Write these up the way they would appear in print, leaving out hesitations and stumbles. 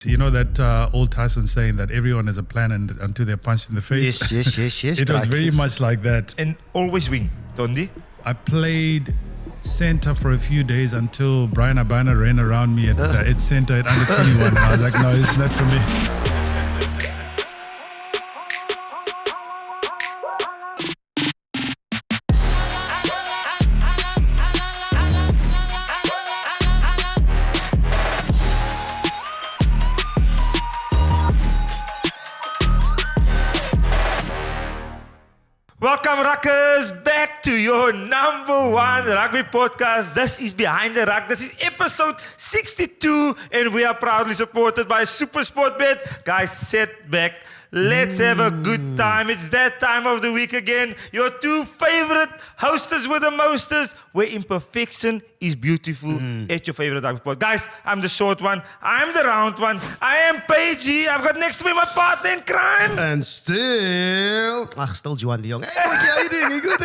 You know that old Tyson saying that everyone has a plan until they're punched in the face? Yes. It was very much like that. And always win, Tondi. I played center for a few days until Brian Abana ran around me at center at under 21. I was like, no, it's not for me. Welcome, Ruckers, back to your number one rugby podcast. This is Behind the Ruck. This is episode 62, and we are proudly supported by Super Sport Bet. Guys, sit back. Let's have a good time. It's that time of the week again. Your two favorite hosters with the mosters, where imperfection is beautiful at your favorite rugby pod. Guys, I'm the short one. I'm the round one. I am Paige. I've got next to me my partner in crime. And still Juan de Jong. Hey, how you doing? You good?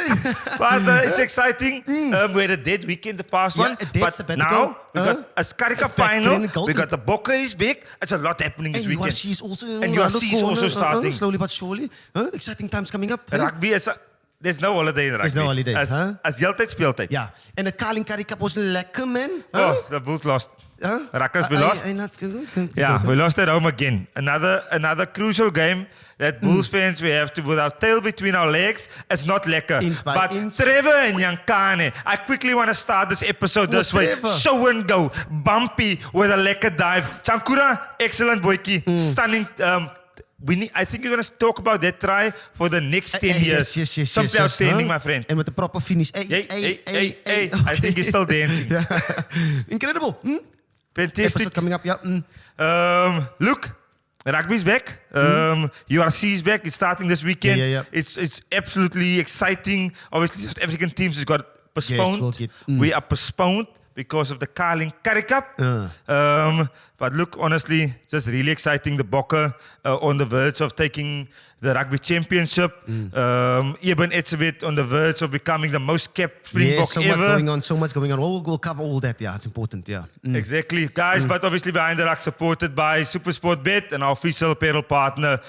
But it's exciting. We had a dead weekend, the past one. But now we got a Currie Cup Final. We got the Bokke is big. It's a lot happening this weekend. And URC is also starting. Slowly but surely. Exciting times coming up. Rugby is... There's no holiday in rugby. There's no holiday. As heeltyd speeltyd. Ja. En de Currie Cup was lekker, man. Oh, the Bulls lost. Ruckers, we lost. Yeah, we lost at home again. Another crucial game that Bulls fans we have to with our tail between our legs. It's not lekker. But Trevor and Yankane, I quickly want to start this episode this way. Show and go. Bumpy with a lekker dive. Chankura, excellent boykie. Stunning. I think you're going to talk about that try for the next 10 years. Yes. Something outstanding, my friend. And with the proper finish. Hey. I think he's still dancing. Incredible. Fantastic. Episode coming up, yeah. Look, rugby's back. URC is back. It's starting this weekend. Yeah. It's absolutely exciting. Obviously, South African teams has got postponed. Yes, we are postponed because of the Currie Cup. But look, honestly, it's just really exciting. The Bokke on the verge of taking the rugby championship. Eben Etzebeth on the verge of becoming the most capped Springbok ever. So much going on. We'll cover all that, yeah. It's important, yeah. Exactly. Guys, but obviously Behind the Ruck supported by Super Sport Bet and our official apparel partner,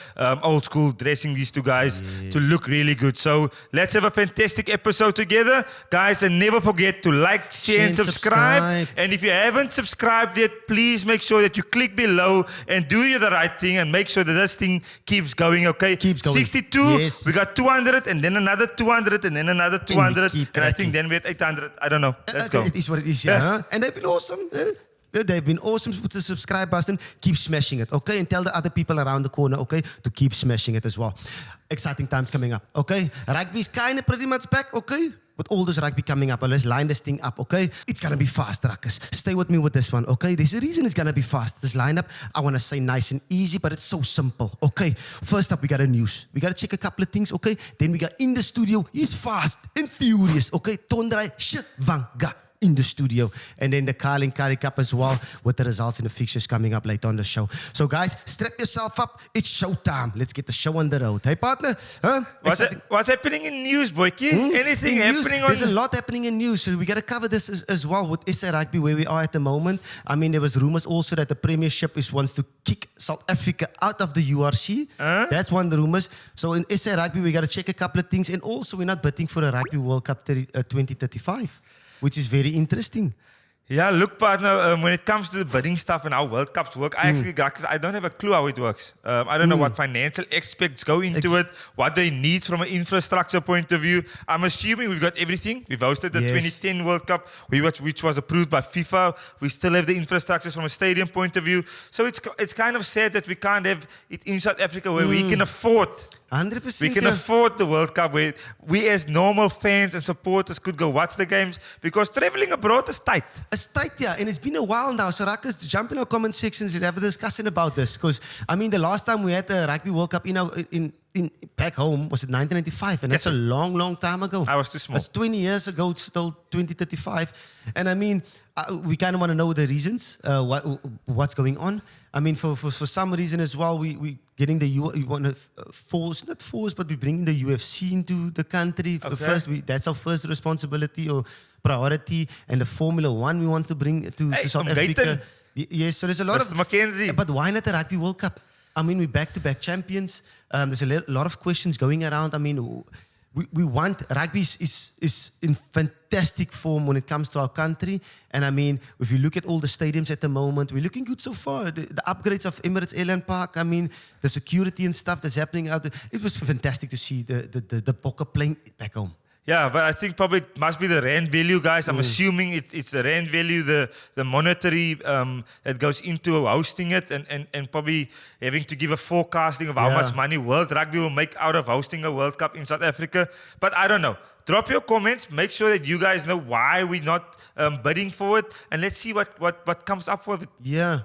Old School, dressing these two guys to look really good. So let's have a fantastic episode together. Guys, and never forget to like, share and subscribe. And if you haven't subscribed yet, please make sure that you click below and do the right thing and make sure that this thing keeps going, okay? Keeps going. 62, we got 200 and then another 200 and then another 200 and I think then we're at 800. I don't know. Let's go. It is what it is, yeah. Yes. And they've been awesome. They've been awesome with the subscribe button. Keep smashing it, okay? And tell the other people around the corner, okay, to keep smashing it as well. Exciting times coming up, okay? Rugby's kind of pretty much back, okay? With all this rugby coming up, let's line this thing up, okay? It's going to be fast, Ruckers. Stay with me with this one, okay? There's a reason it's going to be fast. This lineup, I want to say nice and easy, but it's so simple, okay? First up, we got a news. We got to check a couple of things, okay? Then we got in the studio, he's fast and furious, okay? Tonderai Chavhanga in the studio. And then the Currie Cup as well with the results and the fixtures coming up later on the show. So guys, strap yourself up. It's showtime. Let's get the show on the road. Hey partner? What's happening in news, Boykie? Anything happening There's a lot happening in news. So we got to cover this as well with SA Rugby where we are at the moment. I mean, there was rumors also that the Premiership wants to kick South Africa out of the URC. That's one of the rumors. So in SA Rugby, we got to check a couple of things. And also, we're not betting for a Rugby World Cup 2035. Which is very interesting. Yeah, look, partner, when it comes to the bidding stuff and how World Cups work, I actually got, because I don't have a clue how it works. I don't know what financial aspects go into it, what they need from an infrastructure point of view. I'm assuming we've got everything. We've hosted the 2010 World Cup, which was approved by FIFA. We still have the infrastructure from a stadium point of view. So it's kind of sad that we can't have it in South Africa where we can afford 100%. We can afford the World Cup where we as normal fans and supporters could go watch the games because traveling abroad is tight. It's tight, yeah. And it's been a while now. So Ruckers, jump in our comment sections and have a discussion about this. Because, I mean, the last time we had the Rugby World Cup in back home was it 1995. And that's a long time ago. I was too small. That's 20 years ago. It's still 2035. And I mean, we kind of want to know the reasons, what's going on. I mean, for some reason as well, we getting we want to not force, but we bringing the UFC into the country. Okay. That's our first responsibility or priority. And the Formula One we want to bring to South Africa. Yes, so there's a lot Mr. Mackenzie. But why not the Rugby World Cup? I mean, we're back-to-back champions. There's a lot of questions going around. I mean, we want rugby is in fantastic form when it comes to our country. And I mean, if you look at all the stadiums at the moment, we're looking good so far. The upgrades of Emirates Airline Park, I mean, the security and stuff that's happening out there. It was fantastic to see the Bokke playing back home. Yeah, but I think probably it must be the rand value, guys. I'm assuming it's the rand value, the monetary that goes into hosting it, and probably having to give a forecasting of how much money World Rugby will make out of hosting a World Cup in South Africa. But I don't know. Drop your comments. Make sure that you guys know why we're not bidding for it, and let's see what comes up with it. Yeah,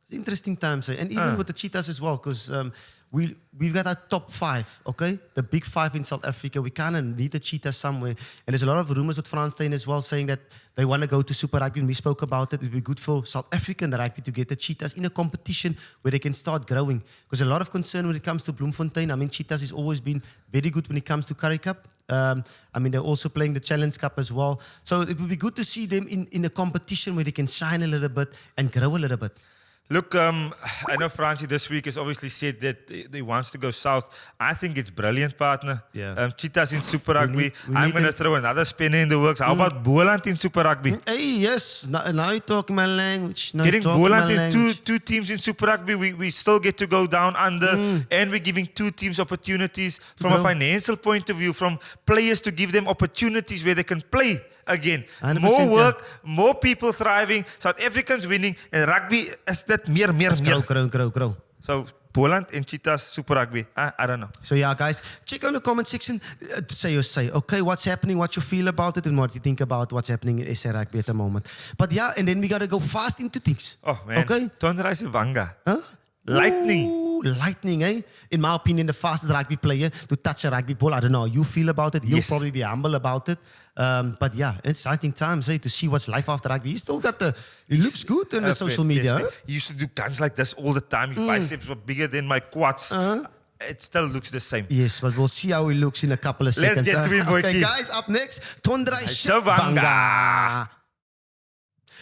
it's interesting times, and even with the Cheetahs as well, because we've got our top 5, okay? The big 5 in South Africa. We kind of need the Cheetahs somewhere. And there's a lot of rumors with Frans Steyn as well saying that they want to go to Super Rugby. And we spoke about it. It would be good for South African rugby to get the Cheetahs in a competition where they can start growing. Because a lot of concern when it comes to Bloemfontein. I mean, Cheetahs has always been very good when it comes to Currie Cup. I mean, they're also playing the Challenge Cup as well. So it would be good to see them in a competition where they can shine a little bit and grow a little bit. Look, I know Francie this week has obviously said that he wants to go south. I think it's brilliant, partner. Yeah. Cheetahs in Super Rugby. we I'm need going to throw another spinner in the works. How about Boland in Super Rugby? Hey, yes. Now you talk my language. Getting Boland in two teams in Super Rugby, we still get to go down under, and we're giving 2 teams opportunities from a financial point of view, from players to give them opportunities where they can play again. More work, more people thriving, South Africans winning, and rugby is that meer. Grow. So, Boland and Cheetahs, Super Rugby. I don't know. So yeah, guys, check on the comment section. Say your say. Okay, what's happening, what you feel about it, and what you think about what's happening in SA Rugby at the moment. But yeah, and then we got to go fast into things. Oh, man. Okay? Tonderai Chavhanga. Huh? Lightning. Ooh, lightning, eh? In my opinion, the fastest rugby player to touch a rugby ball. I don't know how you feel about it. You'll probably be humble about it. But yeah, exciting times, eh? To see what's life after rugby. He's still got he looks good on the social media. Yes, he used to do guns like this all the time. His biceps were bigger than my quads. It still looks the same. Yes, but we'll see how he looks in a couple of seconds. Let's get to him, boy. Okay, guys, up next, Tonderai Chavhanga.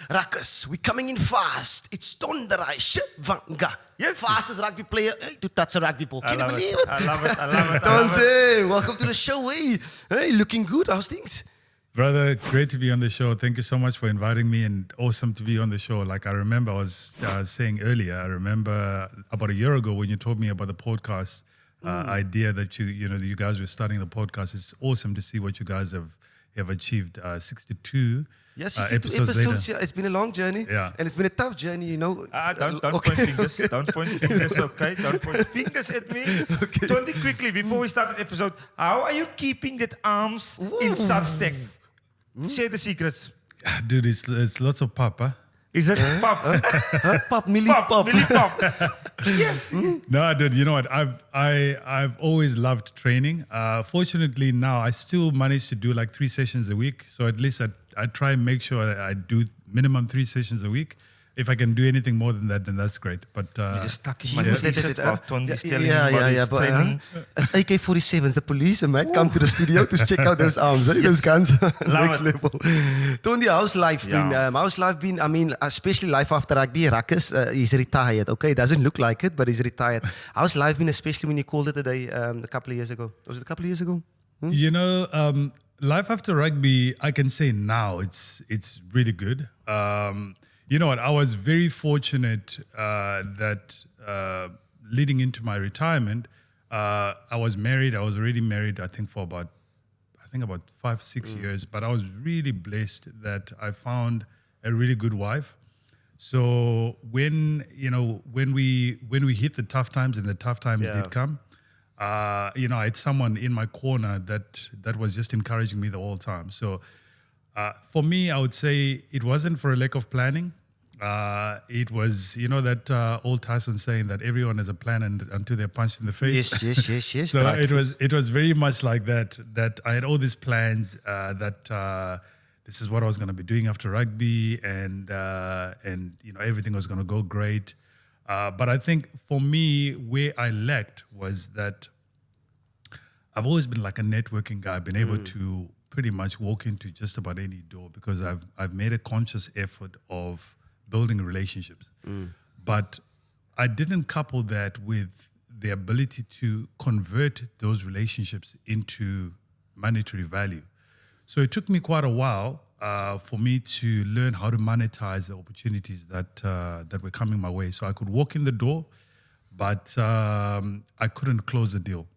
Ruckers, we're coming in fast. It's Tonderai Chavhanga. Yes. Fastest rugby player to touch a rugby ball. Can you believe it? I love it. Tonze, welcome to the show. Hey, looking good. How's things? Brother, great to be on the show. Thank you so much for inviting me, and awesome to be on the show. Like I remember I was saying earlier, I remember about a year ago when you told me about the podcast idea that you guys were starting the podcast. It's awesome to see what you guys have achieved. 62 Yes, episodes later. It's been a long journey, and it's been a tough journey, you know. Don't point fingers. Don't point fingers, okay? Don't point fingers at me. Okay. Tondy, quickly, before we start the episode, how are you keeping that arms in such tech? Share the secrets. Dude, it's lots of pop, huh? Is it pop? Pop, milli pop. Yes. No, dude, you know what? I've always loved training. Fortunately, now I still manage to do like 3 sessions a week. So at least I try and make sure I do minimum 3 sessions a week. If I can do anything more than that, then that's great. But you're just stuck in my research while Tondy's telling me about his but training. as AK-47s, the police might come to the studio to check out those arms, those guns. Next level. Tondy, how's life been? How's life been? I mean, especially life after rugby. Ruckus, he's retired. Okay, doesn't look like it, but he's retired. How's life been, especially when you called it a day a couple of years ago? Was it a couple of years ago? You know, life after rugby, I can say now it's really good. You know what? I was very fortunate that leading into my retirement, I was married. I was already married, I think, for about 5-6 years. But I was really blessed that I found a really good wife. So when we hit the tough times, and the tough times did come, I had someone in my corner that was just encouraging me the whole time. So. For me, I would say it wasn't for a lack of planning. It was, that old Tyson saying that everyone has a plan until they're punched in the face. Yes. So it was very much like that I had all these plans that this is what I was going to be doing after rugby, and everything was going to go great. But I think for me, where I lacked was that I've always been like a networking guy. I've been able to pretty much walk into just about any door because I've made a conscious effort of building relationships. But I didn't couple that with the ability to convert those relationships into monetary value. So it took me quite a while for me to learn how to monetize the opportunities that were coming my way. So I could walk in the door, but I couldn't close the deal.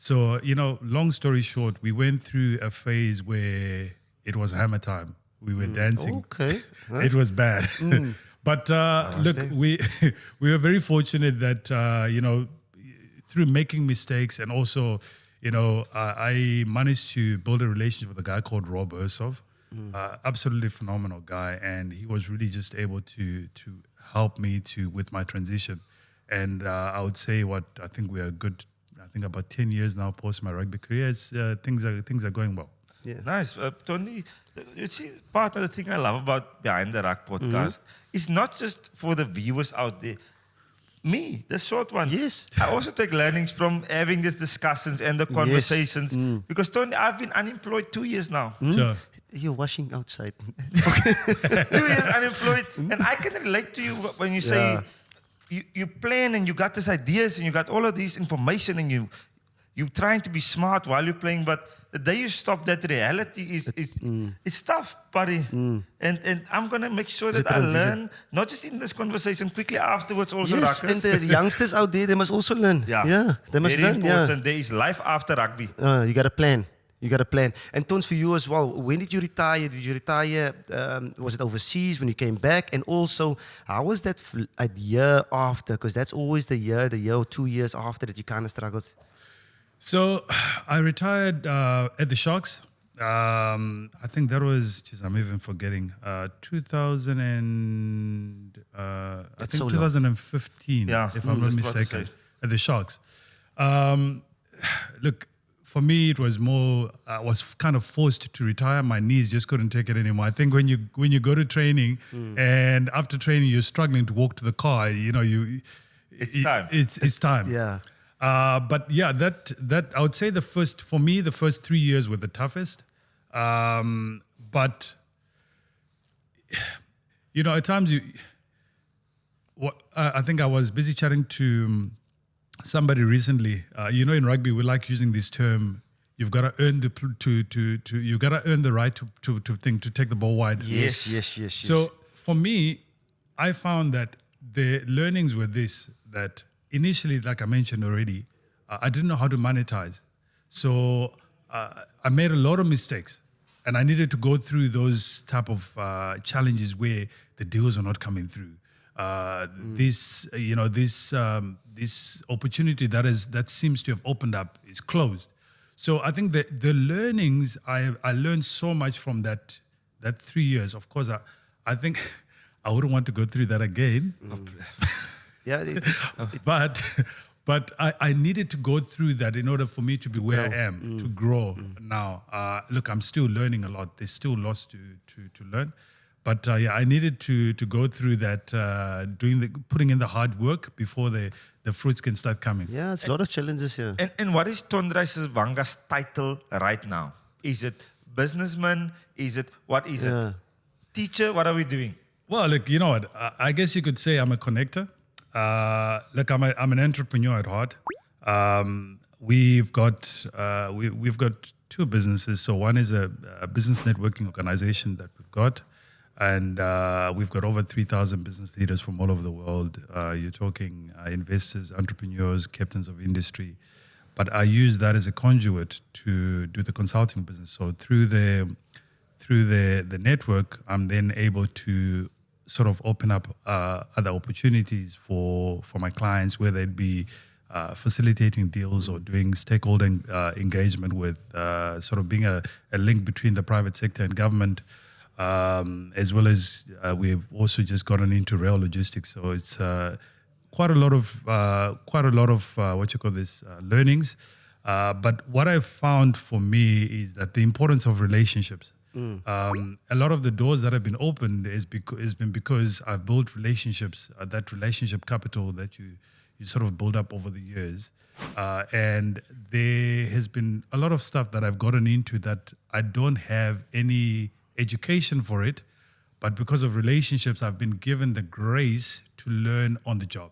So, long story short, we went through a phase where it was hammer time. We were dancing. Okay. It was bad. But look, we were very fortunate that, through making mistakes and also, I managed to build a relationship with a guy called Rob Ursov, absolutely phenomenal guy. And he was really just able to help me with my transition. And I would say I think we are good. I think about 10 years now post my rugby career. Things are going well. Yeah. Nice. Tony, you see, part of the thing I love about Behind the Ruck podcast is not just for the viewers out there. Me, the short one. Yes. I also take learnings from having these discussions and the conversations. Because, Tony, I've been unemployed 2 years now. So, You're washing outside. 2 years unemployed. And I can relate to you when you say you plan and you got these ideas and you got all of this information and you're trying to be smart while you're playing, but the day you stop, that reality is it's tough, buddy. And I'm gonna make sure that I learn, not just in this conversation, quickly afterwards also. Yes, Ruckers. and the youngsters out there, they must also learn. Yeah, they must very learn. important. There is life after rugby. You got a plan. You got a plan. And Tons, for you as well, when did you retire? Did you retire? Was it overseas when you came back? And also, how was that a year after? Because that's always the year or 2 years after that you kind of struggled. So I retired at the Sharks. I think that was, I'm even forgetting, 2015, if I'm not mistaken, at the Sharks. Look, for me, it was more, I was kind of forced to retire. My knees just couldn't take it anymore. I think when you go to training and after training, you're struggling to walk to the car, It's time. It's time. Yeah. But yeah, that I would say the first 3 years were the toughest. But at times I think I was busy chatting to somebody recently. In rugby we like using this term. You've got to earn you've got to earn the right to take the ball wide. Yes. So for me, I found that the learnings were that initially, like I mentioned already, I didn't know how to monetize. So I made a lot of mistakes and I needed to go through those type of challenges where the deals are not coming through. This opportunity that seems to have opened up is closed. So I think the learnings, I learned so much from that 3 years. Of course, I think I wouldn't want to go through that again. Yeah, but I needed to go through that in order for me to be where I am, to grow now. Look, I'm still learning a lot. There's still lots to learn. But I needed to go through that, putting in the hard work before the fruits can start coming. Yeah, it's a lot of challenges here. And what is Tonderai Chavhanga's title right now? Is it businessman? What is it? Teacher? What are we doing? Well, look, you know what? I guess you could say I'm a connector. Look, I'm an entrepreneur at heart. We've got two businesses. So one is a business networking organization that we've got, and we've got over 3,000 business leaders from all over the world. You're talking investors, entrepreneurs, captains of industry. But I use that as a conduit to do the consulting business. So through the network, I'm then able to sort of open up other opportunities for my clients, whether it be facilitating deals or doing stakeholder engagement with sort of being a link between the private sector and government, as well as we've also just gotten into rail logistics. So it's quite a lot of learnings. But what I've found for me is that the importance of relationships. A lot of the doors that have been opened has been because I've built relationships, that relationship capital that you sort of build up over the years. And there has been a lot of stuff that I've gotten into that I don't have any education for it, but because of relationships, I've been given the grace to learn on the job.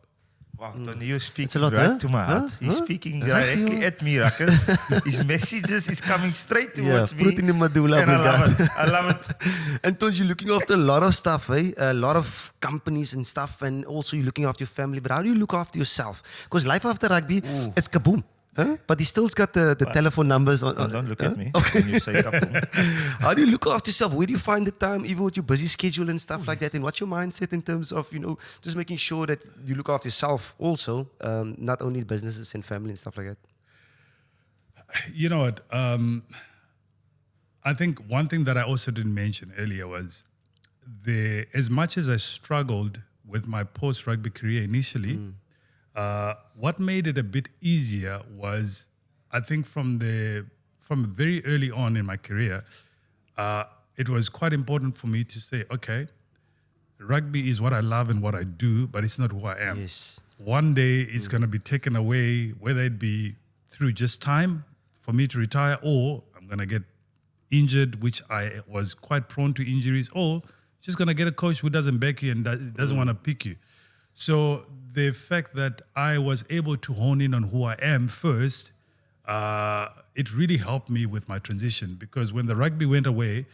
Wow, Tony, you're It's speaking a lot, right huh? to my heart. Huh? He's Huh? speaking Right directly to you. at me, Ruckus. His messages is coming straight towards me. put it in the medulla And I love oblongata. it. I love it. And Tons, you're looking after a lot of stuff, eh? A lot of companies and stuff, and also you're looking after your family. But how do you look after yourself? Because life after rugby, it's kaboom. Huh? But he still's got the telephone numbers on. Don't look at me when you say kaboom. How do you look after yourself? Where do you find the time, even with your busy schedule and stuff like that? And what's your mindset in terms of, just making sure that you look after yourself also, not only businesses and family and stuff like that? You know what? I think one thing that I also didn't mention earlier was as much as I struggled with my post-rugby career initially, what made it a bit easier was, I think from very early on in my career, it was quite important for me to say, okay, rugby is what I love and what I do, but it's not who I am. Yes. One day it's going to be taken away, whether it be through just time for me to retire, or I'm going to get injured, which I was quite prone to injuries, or just going to get a coach who doesn't back you and doesn't want to pick you. So the fact that I was able to hone in on who I am first, it really helped me with my transition, because when the rugby went away,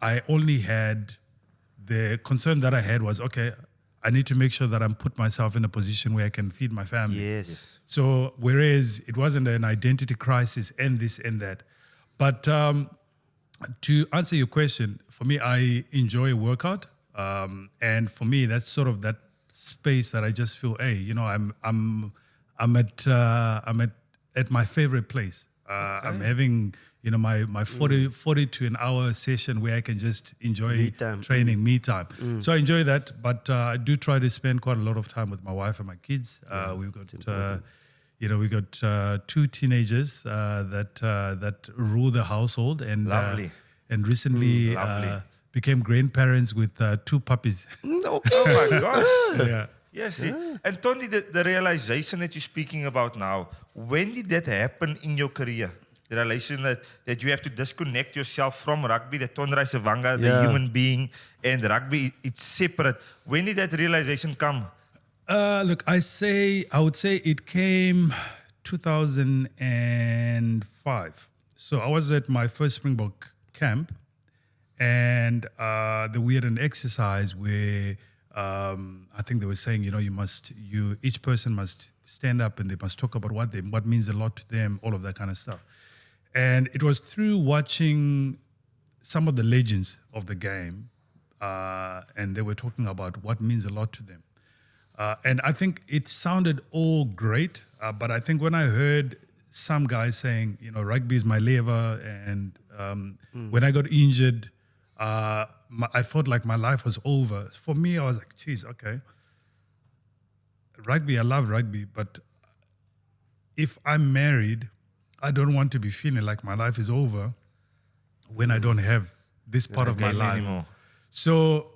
I only had the concern that I had was, okay, I need to make sure that I'm put myself in a position where I can feed my family. Yes. So whereas it wasn't an identity crisis and this and that. But to answer your question, for me, I enjoy a workout. And for me, that's sort of that space that I just feel, hey, I'm at my favorite place. I'm having, my 40 to an hour session where I can just enjoy Me time. training, me time. So I enjoy that, but I do try to spend quite a lot of time with my wife and my kids. We've got, we got 2 teenagers that rule the household, and Lovely. And recently Lovely. became grandparents with 2 puppies. Okay. Oh my gosh. Yeah. Yes. And Tony, the realization that you're speaking about now, when did that happen in your career? The realization that you have to disconnect yourself from rugby, the Tonderai Chavhanga, the human being, and rugby, it's separate. When did that realization come? Look, I would say it came 2005. So I was at my first Springbok camp, and we had an exercise where I think they were saying, each person must stand up and they must talk about what means a lot to them, all of that kind of stuff. And it was through watching some of the legends of the game, and they were talking about what means a lot to them. And I think it sounded all great, but I think when I heard some guys saying, rugby is my lever, and when I got injured, I felt like my life was over. For me, I was like, geez, okay. Rugby, I love rugby, but if I'm married, I don't want to be feeling like my life is over when I don't have this part of my life anymore. So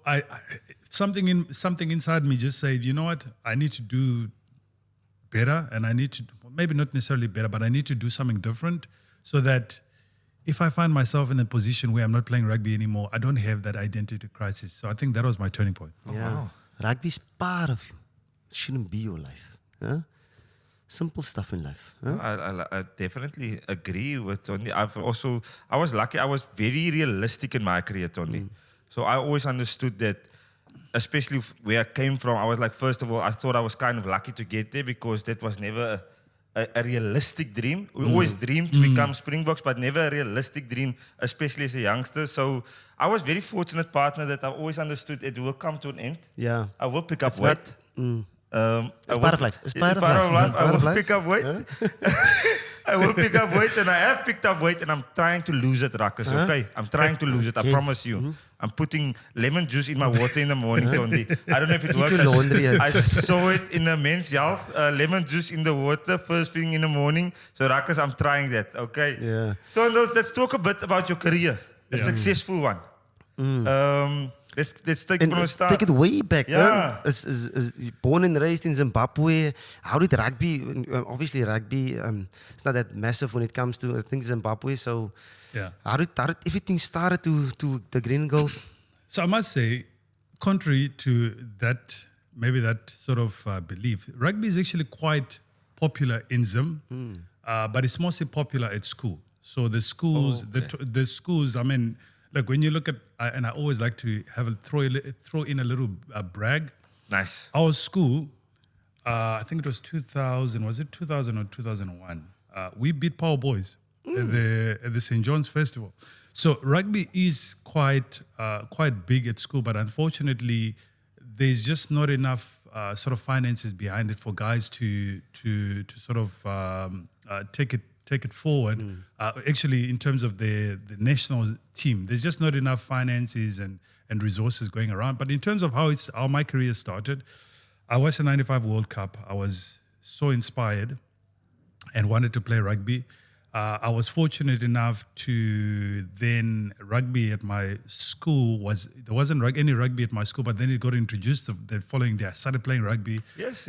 something inside me just said, you know what, I need to do better, and I need to, maybe not necessarily better, but I need to do something different so that if I find myself in a position where I'm not playing rugby anymore, I don't have that identity crisis. So I think that was my turning point. Wow. Rugby's part of you. It shouldn't be your life. Huh? Simple stuff in life. Huh? I definitely agree with Tony. I was lucky. I was very realistic in my career, Tony. So I always understood that, especially where I came from, I was like, first of all, I thought I was kind of lucky to get there, because that was never a realistic dream. We always dreamed to become Springboks, but never a realistic dream, especially as a youngster. So I was very fortunate, partner, that I always understood it will come to an end. Yeah. I will pick up It's weight. It's part of life. It's part of life. I will pick up weight. I will pick up weight, and I have picked up weight, and I'm trying to lose it, Ruckus. Okay, I'm trying to lose it. I promise you. I'm putting lemon juice in my water in the morning, Tony. I don't know if it works. your laundry out. I saw it in a Men's Health. Lemon juice in the water first thing in the morning. So, Ruckus, I'm trying that. Okay. Yeah. So, let's talk a bit about your career, a successful one. Let's take it from the start. Take it way back. Yeah. Huh? Is born and raised in Zimbabwe. How did rugby? Obviously, rugby. It's not that massive when it comes to I think Zimbabwe. So, Yeah. how did everything started to the green and gold? So I must say, contrary to that, maybe that sort of belief, rugby is actually quite popular in Zim, but it's mostly popular at school. So the schools, the schools, I mean, like when you look at, and I always like to throw in a little brag. Nice. Our school, I think it was 2000, was it 2000 or 2001? We beat Power Boys at the St. John's Festival. So rugby is quite big at school, but unfortunately, there's just not enough sort of finances behind it for guys to sort of take it forward. Actually, in terms of the national team, there's just not enough finances and resources going around. But in terms of how my career started, I watched the '95 World Cup. I was so inspired and wanted to play rugby. I was fortunate enough to then rugby at my school there wasn't any rugby at my school, but then it got introduced the following day. I started playing rugby. Yes.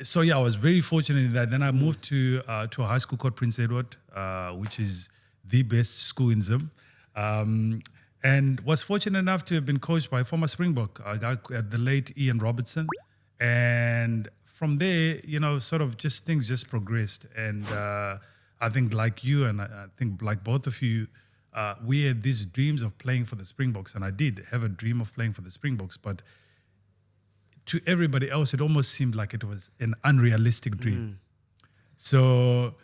So yeah, I was very fortunate in that. Then I moved to a high school called Prince Edward, which is the best school in Zim, and was fortunate enough to have been coached by a former Springbok, the late Ian Robertson, and from there, sort of things just progressed. And I think like you, and I think like both of you, we had these dreams of playing for the Springboks, and I did have a dream of playing for the Springboks, but to everybody else, it almost seemed like it was an unrealistic dream. So,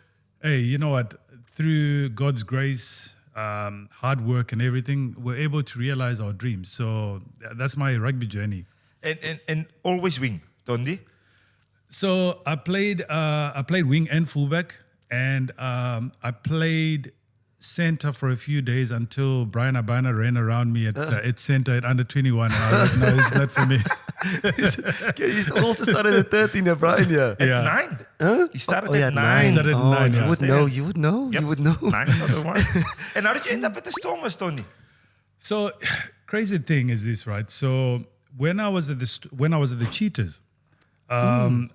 hey, you know what? Through God's grace, hard work and everything, we're able to realize our dreams. So that's my rugby journey. And always wing, Tondi? So I played wing and fullback, and I played center for a few days until Brian Abana ran around me at center at under 21. And I was like, no, it's not for me. He's also started at 13, Brian. Yeah. Yeah. 9? Huh? He started at at 9. He started at 9, You yeah. would know. You would know. Yep. You would know. 9 is not the one. And how did you end up at the Stormers, Tony? So, crazy thing is this, right? So when I was at the Cheetahs, I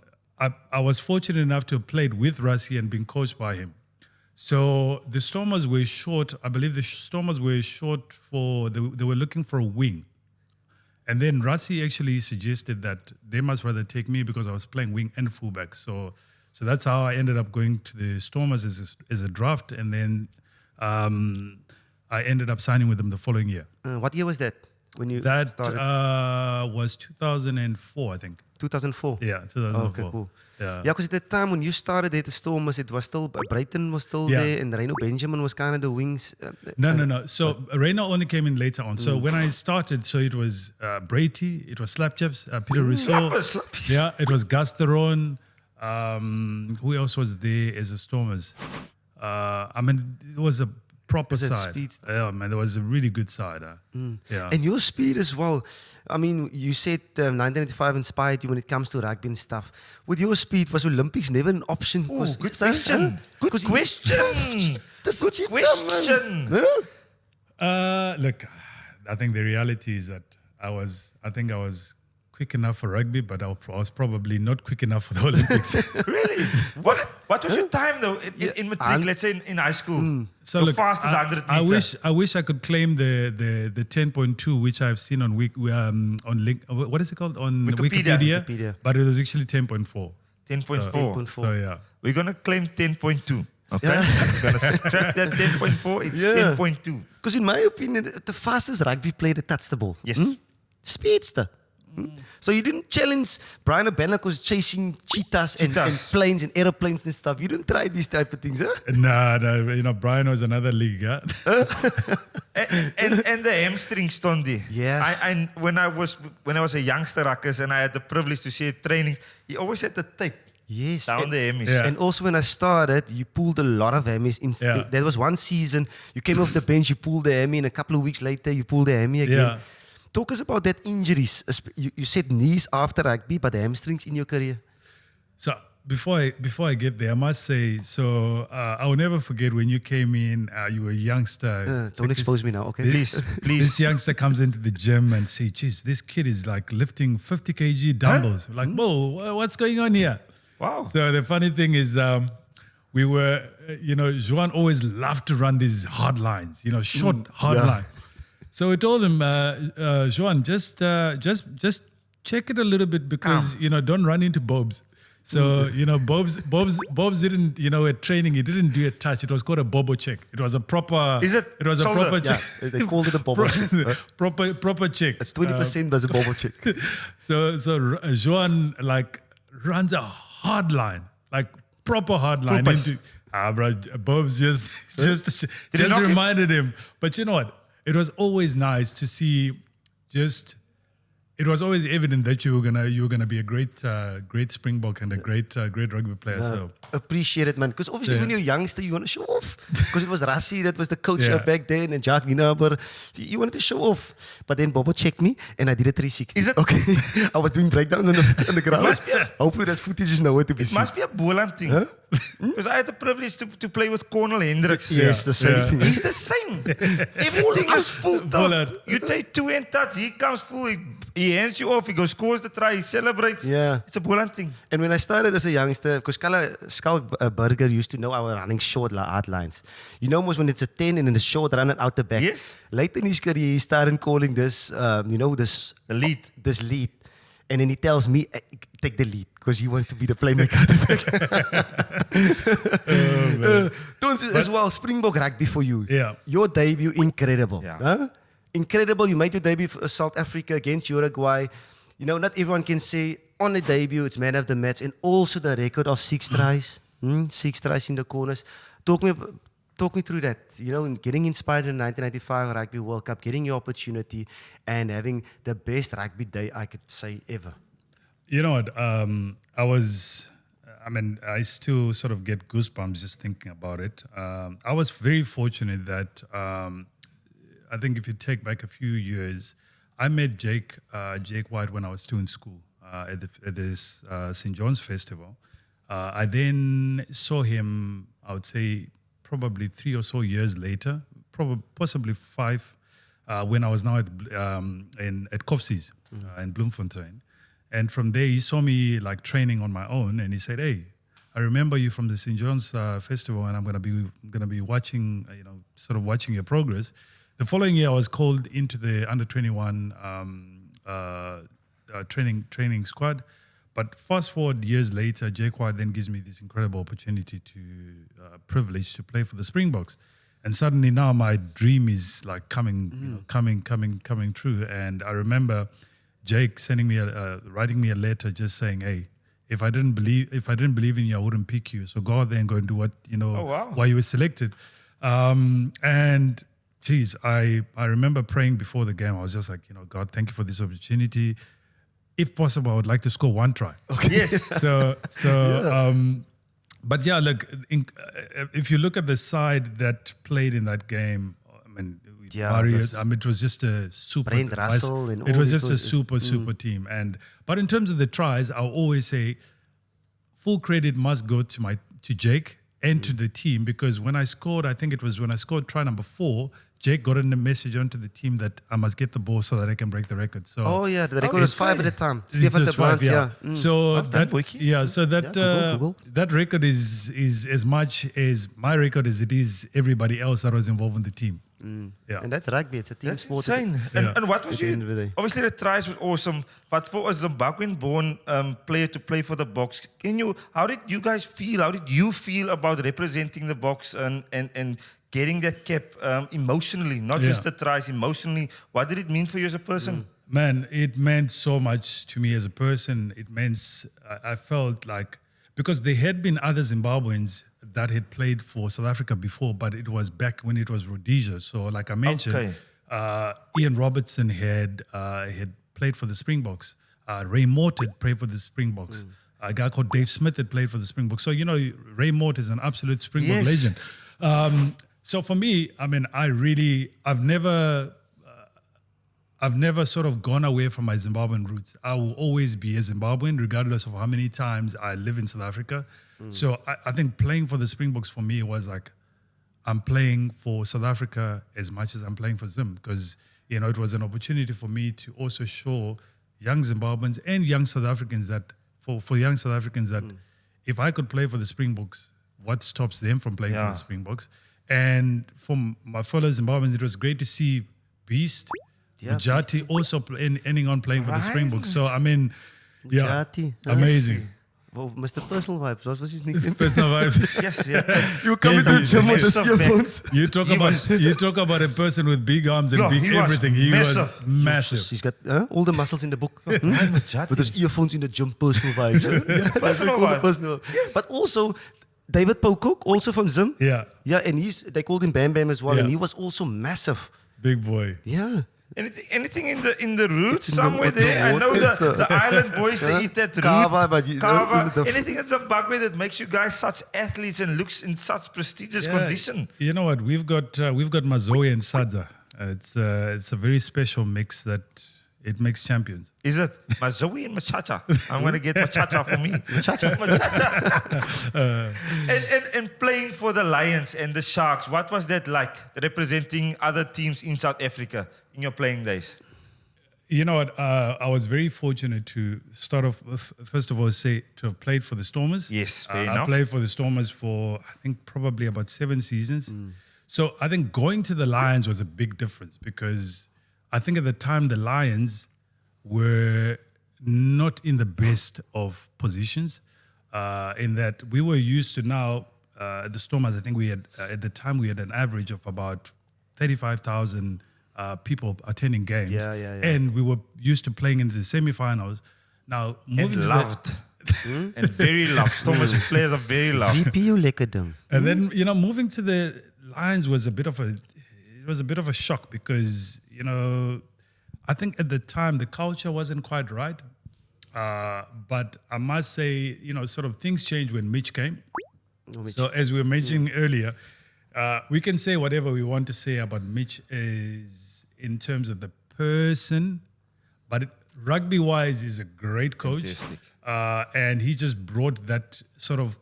was fortunate enough to have played with Rassie and been coached by him. So the Stormers were short. I believe the Stormers were short they were looking for a wing. And then Rassie actually suggested that they must rather take me because I was playing wing and fullback. So that's how I ended up going to the Stormers as a draft. And then I ended up signing with them the following year. What year was that when you That started? was 2004, I think. 2004. Yeah, 2004. Okay, cool. Yeah. Because at the time when you started at the Stormers, it was still Brighton was still there, and Reino Benjamin was kind of the wings. No. So Reina only came in later on. So when I started, so it was Brady, it was Slapchaps, Peter Rousseau. Yeah, it was Gasteron. Who else was there as a Stormers? I mean, it was a proper Is it side. Speedster? Yeah, man, it was a really good side. Yeah. And your speed as well. I mean, you said 1995 inspired you when it comes to rugby and stuff. With your speed, was Olympics never an option? Oh, good question. Good question. Good question. Look, I think the reality is that I was quick enough for rugby, but I was probably not quick enough for the Olympics. Really? What was your time though in matric? Let's say in high school. So the look, fastest 100 meters. I wish I could claim the 10.2, which I've seen on what is it called on Wikipedia. But it was actually 10.4. 10.4. So yeah, We're gonna claim 10.2. Okay, we're gonna scrap that 10.4. It's 10.2. Because in my opinion, the fastest rugby player that touched the ball. Yes. Speedster. So you didn't challenge Brian Abana because chasing cheetahs. And planes and aeroplanes and stuff. You didn't try these type of things, huh? No. Brian was another league. Yeah? and the hamstring Stondi. Yes. I when I was a youngster ruckers and I had the privilege to see trainings, he always had the tape. Yes. Down the hammies. Yeah. And also when I started, you pulled a lot of hammies. Yeah. There was one season, you came off the bench, you pulled the hammy, and a couple of weeks later, you pulled the hammy again. Yeah. Talk us about that injuries. You said knees after rugby, but the hamstrings in your career. So before I get there, I must say, so I will never forget when you came in. You were a youngster. Don't expose me now, okay? Please. This youngster comes into the gym and say, "Geez, this kid is like lifting 50 kg dumbbells." Like, whoa, what's going on here? Wow. So the funny thing is, we were, Juan always loved to run these hard lines, short hard lines. So we told him, Juan, just check it a little bit because don't run into Bobs. So Bobs didn't at training he didn't do a touch. It was called a bobo check. It was a proper. Is it? It was a shoulder? proper check. Yeah, they called it a bobo check. proper check. It's 20% was a bobo check. So Juan runs a hard line, like proper hard line into. Bro, Bobs just reminded him. But you know what? It was always nice to see. It was always evident that you were gonna be a great Springbok and a great rugby player. So appreciate it, man. Because obviously when you're a youngster, you want to show off. Because it was Rassie that was the coach Yeah. back then, and Jacques Ginaber. You wanted to show off. But then Bobo checked me, and I did a 360. Is it- okay? I was doing breakdowns on the ground. Must be a- Hopefully that footage is nowhere to be It seen. must be a Boland thing. Because I had the privilege to play with Colonel Hendricks. Yes, the same thing. He's the same. Everything is full Full out. out. You take 2 and touch, he comes full, he hands you off, he goes, scores the try, he celebrates. Yeah. It's a Boland thing. And when I started as a youngster, because Skalk Burger used to know our running short hard lines. You know almost when it's a 10 and then a short run it out the back. Yes. Late in his career, he started calling this, this The lead. This lead. And then he tells me, take the lead, because he wants to be the playmaker at the back. Tons, as well, Springbok rugby for you. Yeah. Your debut, incredible. Yeah. Huh? Incredible. You made your debut for South Africa against Uruguay. Not everyone can say on the debut it's man of the match, and also the record of 6 tries. 6 tries in the corners. Talk me through that. Getting inspired in 1995 Rugby World Cup, getting your opportunity, and having the best rugby day I could say ever. you know what? I still sort of get goosebumps just thinking about it. I was very fortunate that I think if you take back a few years, I met Jake White when I was still in school at this St. John's Festival. I then saw him, I would say, probably 3 or so years later, possibly 5, when I was now at Koffsies in Bloemfontein. And from there, he saw me training on my own, and he said, "Hey, I remember you from the St. John's Festival, and I'm gonna be watching, sort of watching your progress." The following year, I was called into the under-21 training squad. But fast forward years later, Jake White then gives me this incredible opportunity privilege to play for the Springboks. And suddenly now my dream is coming true. And I remember Jake sending me writing me a letter just saying, "Hey, if I didn't believe in you, I wouldn't pick you. So go out there and go and do what why you were selected." And geez, I remember praying before the game. I was just like, God, thank you for this opportunity. If possible, I would like to score 1 try. Okay. Yes. But yeah, look, if you look at the side that played in that game, Mario, it was just a super. Brent Russell and it all was this just a super team. But in terms of the tries, I'll always say full credit must go to Jake and to the team, because when I scored, I think it was when I scored try number 4, Jake got in a message onto the team that I must get the ball so that I can break the record. So the record was 5 at a time. it's Stefan just de Vance, 5, yeah. So done, Boykie. Google. that record is as much as my record as it is everybody else that was involved in the team. Yeah. And that's rugby. It's a team That's sport. insane. And what was At the end of the you? day. Obviously, the tries was awesome. But for a Zimbabwean-born player to play for the Boks, how did you guys feel? How did you feel about representing the Boks and getting that cap emotionally, not just the tries, emotionally? What did it mean for you as a person? Man, it meant so much to me as a person. It meant I felt like, because there had been other Zimbabweans that had played for South Africa before, but it was back when it was Rhodesia. So like I mentioned, Ian Robertson had played for the Springboks. Ray Mort had played for the Springboks. A guy called Dave Smith had played for the Springboks. So, Ray Mort is an absolute Springbok legend. So for me, I've never sort of gone away from my Zimbabwean roots. I will always be a Zimbabwean, regardless of how many times I live in South Africa. So I think playing for the Springboks for me was like, I'm playing for South Africa as much as I'm playing for Zim, because, it was an opportunity for me to also show young Zimbabweans and young South Africans that, for young South Africans that if I could play for the Springboks, what stops them from playing for the Springboks? And for my fellow Zimbabweans, it was great to see Beast, Yeah, Mujati also ending on playing for the Springboks. So, I mean, yeah, Mujati, amazing. Well, Mr. Personal Vibes, what was his nickname? Personal vibes. Yes, yeah. You come into the gym with his Massive back. earphones. You talk about a person with big arms and Yeah, big he was everything. He was massive. massive. He's got all the muscles in the book. Mujati. With his earphones in the gym, Personal Vibes. Yeah, that's Personal what they call it, Vibes. Personal. But also, David Pocock, also from Zim. Yeah, Yeah, and they called him Bam Bam as well, and Yeah. he was also massive. big boy. Yeah. Anything in the roots It's in the- somewhere it's the there? I water, know it's the island boys, they eat that root. Kava, but Kava. the- Anything in Zimbabwe that makes you guys such athletes and looks in such prestigious condition. You know what? We've got Mazoe and Sadza. It's a very special mix that it makes champions. Is it? Mazoe and Machacha. I'm going to get Machacha for me. Machacha. And playing for the Lions and the Sharks, what was that like, representing other teams in South Africa in your playing days? You know what? I was very fortunate to start off, first of all, say to have played for the Stormers. Yes, fair I enough. played for the Stormers for, I think, probably about 7 seasons. So I think going to the Lions was a big difference because I think at the time the Lions were not in the best of positions in that we were used to now, the Stormers, I think we had, at the time we had an average of about 35,000 people attending games. Yeah. And we were used to playing in the semifinals. Now, moving And to loved. And very loved. Stormers players are very loved. VP ou lekker ding? and then, moving to the Lions was a bit of a shock because, I think at the time the culture wasn't quite right. But I must say, sort of things changed when Mitch came. So as we were mentioning earlier, we can say whatever we want to say about Mitch is in terms of the person, but rugby-wise, he's a great coach. Fantastic. And he just brought that sort of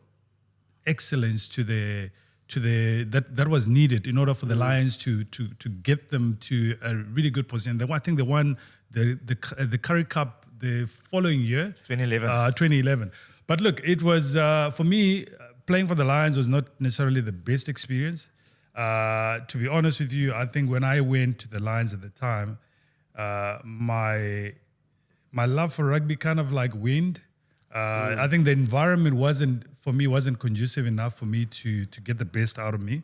excellence to that was needed in order for the Lions to get them to a really good position. I think they won the Currie Cup the following year, 2011. But look, it was for me playing for the Lions was not necessarily the best experience. To be honest with you, I think when I went to the Lions at the time, my love for rugby kind of like waned. I think the environment wasn't conducive enough for me to get the best out of me.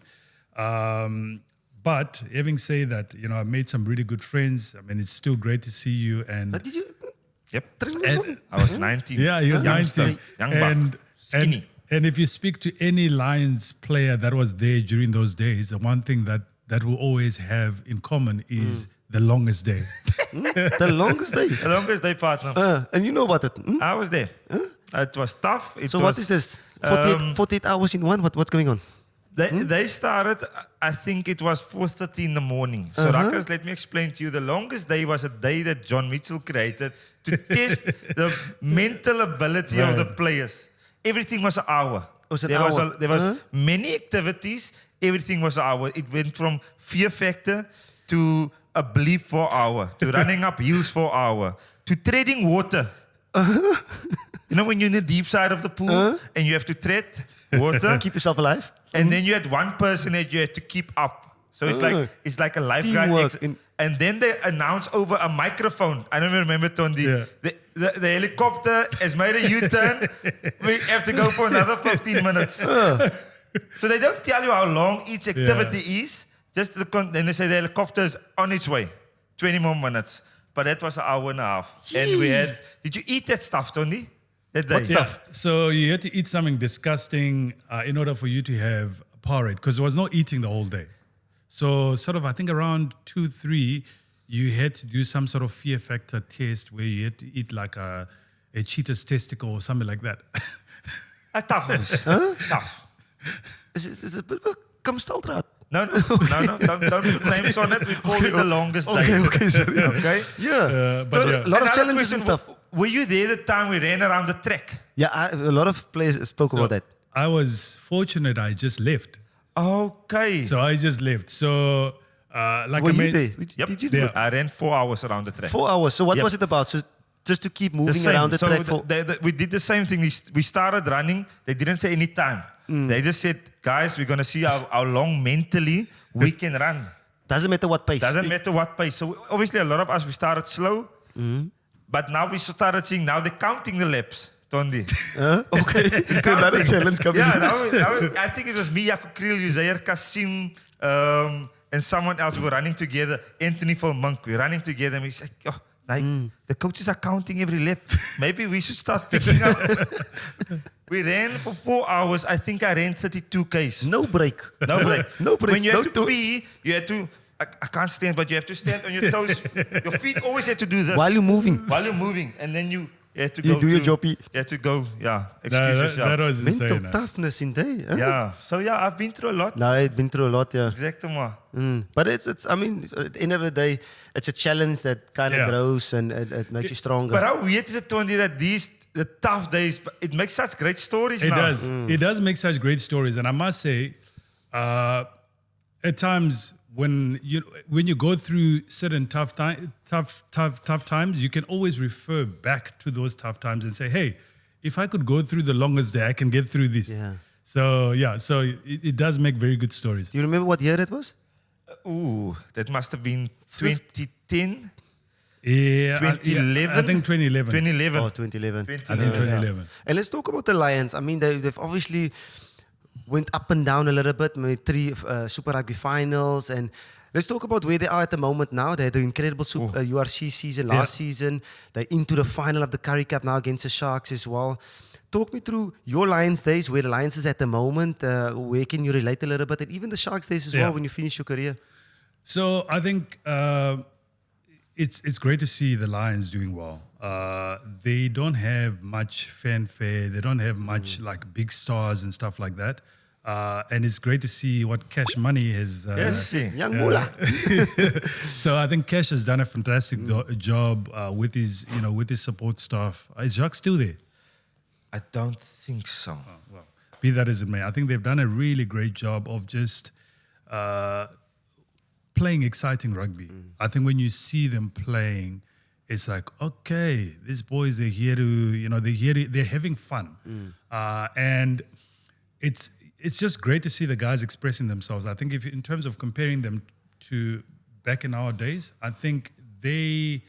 But having said that, I made some really good friends. I mean, it's still great to see you. And But did you? Yep. And- I was 19. yeah, he was Youngster. 19. Young buck. Skinny. And if you speak to any Lions player that was there during those days, the one thing that we'll always have in common is the longest day. The longest day. The longest day, partner. And you know what it? I was there. It was tough. So what is this? 48 hours in one? What's going on? They started, I think it was 4:30 in the morning. So Ruckers, let me explain to you. The longest day was a day that John Mitchell created to test the mental ability of the players. Everything was an hour. Was an there hour? Was there was many activities. Everything was an hour. It went from fear factor to a bleep for an hour, to running up hills for an hour, to treading water. You know when you're in the deep side of the pool and you have to tread water, Keep yourself alive. and then you had one person that you had to keep up. So it's like a lifeguard. Teamwork And then they announce over a microphone. I don't remember, Tondi. Yeah. The helicopter has made a U-turn. We have to go for another 15 minutes. So they don't tell you how long each activity is. Just then they say the helicopter is on its way. 20 more minutes. But that was an hour and a half. And we had... Did you eat that stuff, Tondi? That day? What stuff? Yeah. So you had to eat something disgusting in order for you to have porridge because there was no eating the whole day. So sort of, I think around 2, 3, you had to do some sort of fear factor test where you had to eat like a cheetah's testicle or something like that. Tough. Tough. Is it a bit of a kamstaldraad? No. Don't put names on it. We call it the longest day. Okay, sorry. Okay? Yeah. But So, yeah. a lot of Another challenges question, and stuff. Were you there the time we ran around the track? Yeah, a lot of players spoke about that. I was fortunate I just left. Okay. So I just left. So like Were I you mean, there? Yep. Did you do Yeah. it? I ran 4 hours around the track. 4 hours. So what Yep. was it about? So just to keep The moving same. around the So track for... we did the same thing. We started running. They didn't say any time. They just said, guys, we're going to see how long mentally we can run. Doesn't matter what pace. Doesn't matter what pace. So obviously a lot of us, we started slow. But now we started seeing, now they're counting the laps, Tondi. Okay. Another challenge coming. Yeah, now I think it was me, Jaco Kriel, Uzair Kasim, and someone else. We were running together. Anthony Volmonk, we were running together. And we said, the coaches are counting every lap. Maybe we should start picking up. We ran for 4 hours. I think I ran 32 Ks. No break. No break. No break. When you have to pee, you have to... I can't stand, but you have to stand on your toes. Your feet always have to do this. While you're moving. While you're moving. And then you have to go. You do your job. You have to go, excuse yourself. That was insane. Mental toughness in there. Huh? Yeah. So, I've been through a lot. No, I've been through a lot, yeah. Exactly. But it's. I mean, at the end of the day, it's a challenge that kind of grows and it makes you stronger. But how weird is it, Tony, that the tough days, it makes such great stories It now. does. It does make such great stories. And I must say, at times, when you go through certain tough times, you can always refer back to those tough times and say, "Hey, if I could go through the longest day, I can get through this." Yeah. So it does make very good stories. Do you remember what year it was? That must have been 2010. Yeah, 2011? I think 2011. 2011. Oh, 2011. I think 2011. And let's talk about the Lions. I mean, they've obviously went up and down a little bit. Maybe 3 Super Rugby finals. And let's talk about where they are at the moment now. They had an incredible URC season last season. They're into the final of the Currie Cup now against the Sharks as well. Talk me through your Lions days, where the Lions is at the moment. Where can you relate a little bit? And even the Sharks days as well when you finish your career. So I think it's great to see the Lions doing well. They don't have much fanfare. They don't have much like big stars and stuff like that. And it's great to see what Cash Money has. Young Mula. So I think Cash has done a fantastic job with his support staff. Is Jacques still there? I don't think so. Well, be that as it may, I think they've done a really great job of just playing exciting rugby. I think when you see them playing, it's like, okay, these boys, they're here to, they're having fun. And it's just great to see the guys expressing themselves. I think in terms of comparing them to back in our days, I think they...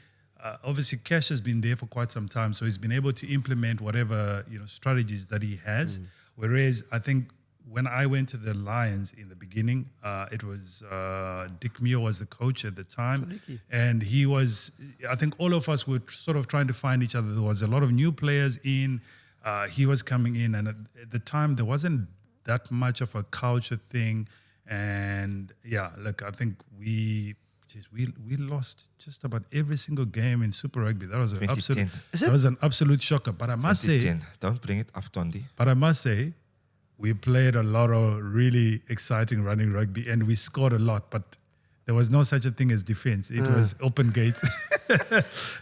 obviously, Cash has been there for quite some time, so he's been able to implement whatever strategies that he has. Whereas I think when I went to the Lions in the beginning, it was Dick Muir was the coach at the time, and he was. I think all of us were sort of trying to find each other. There was a lot of new players in. He was coming in, and at the time there wasn't that much of a culture thing. And I think we lost just about every single game in Super Rugby. That was an absolute shocker. But I must say, don't bring it up, Tondi. But I must say, we played a lot of really exciting running rugby, and we scored a lot. But there was no such a thing as defense. It was open gates.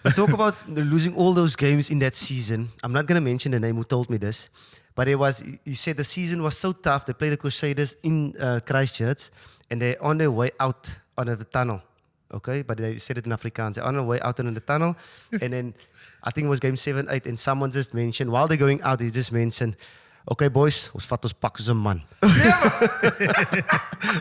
But talk about losing all those games in that season. I'm not going to mention the name who told me this, but he said the season was so tough. They played the Crusaders in Christchurch, and they're on their way out on the tunnel. Okay, but they said it in Afrikaans. They're on the way out in the tunnel, and then I think it was game 7, 8, and someone just mentioned, while they're going out, he just mentioned, okay, boys, ons vat ons pak soos 'n man.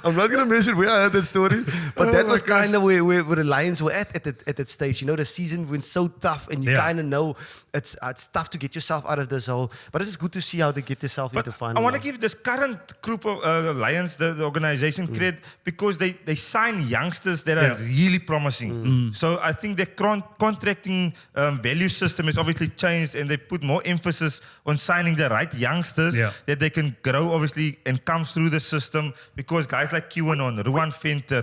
I'm not going to mention where I heard that story, but that was kind of where the Lions were at that stage. The season went so tough, and you kind of know it's tough to get yourself out of this hole. But it's good to see how they get themselves into final. I want to give this current group of Lions, the organization, credit because they sign youngsters that are really promising. So I think their contracting value system has obviously changed, and they put more emphasis on signing the right youngsters that they can grow, obviously, and come through the system. Because guys like Juan, Ruan Venter,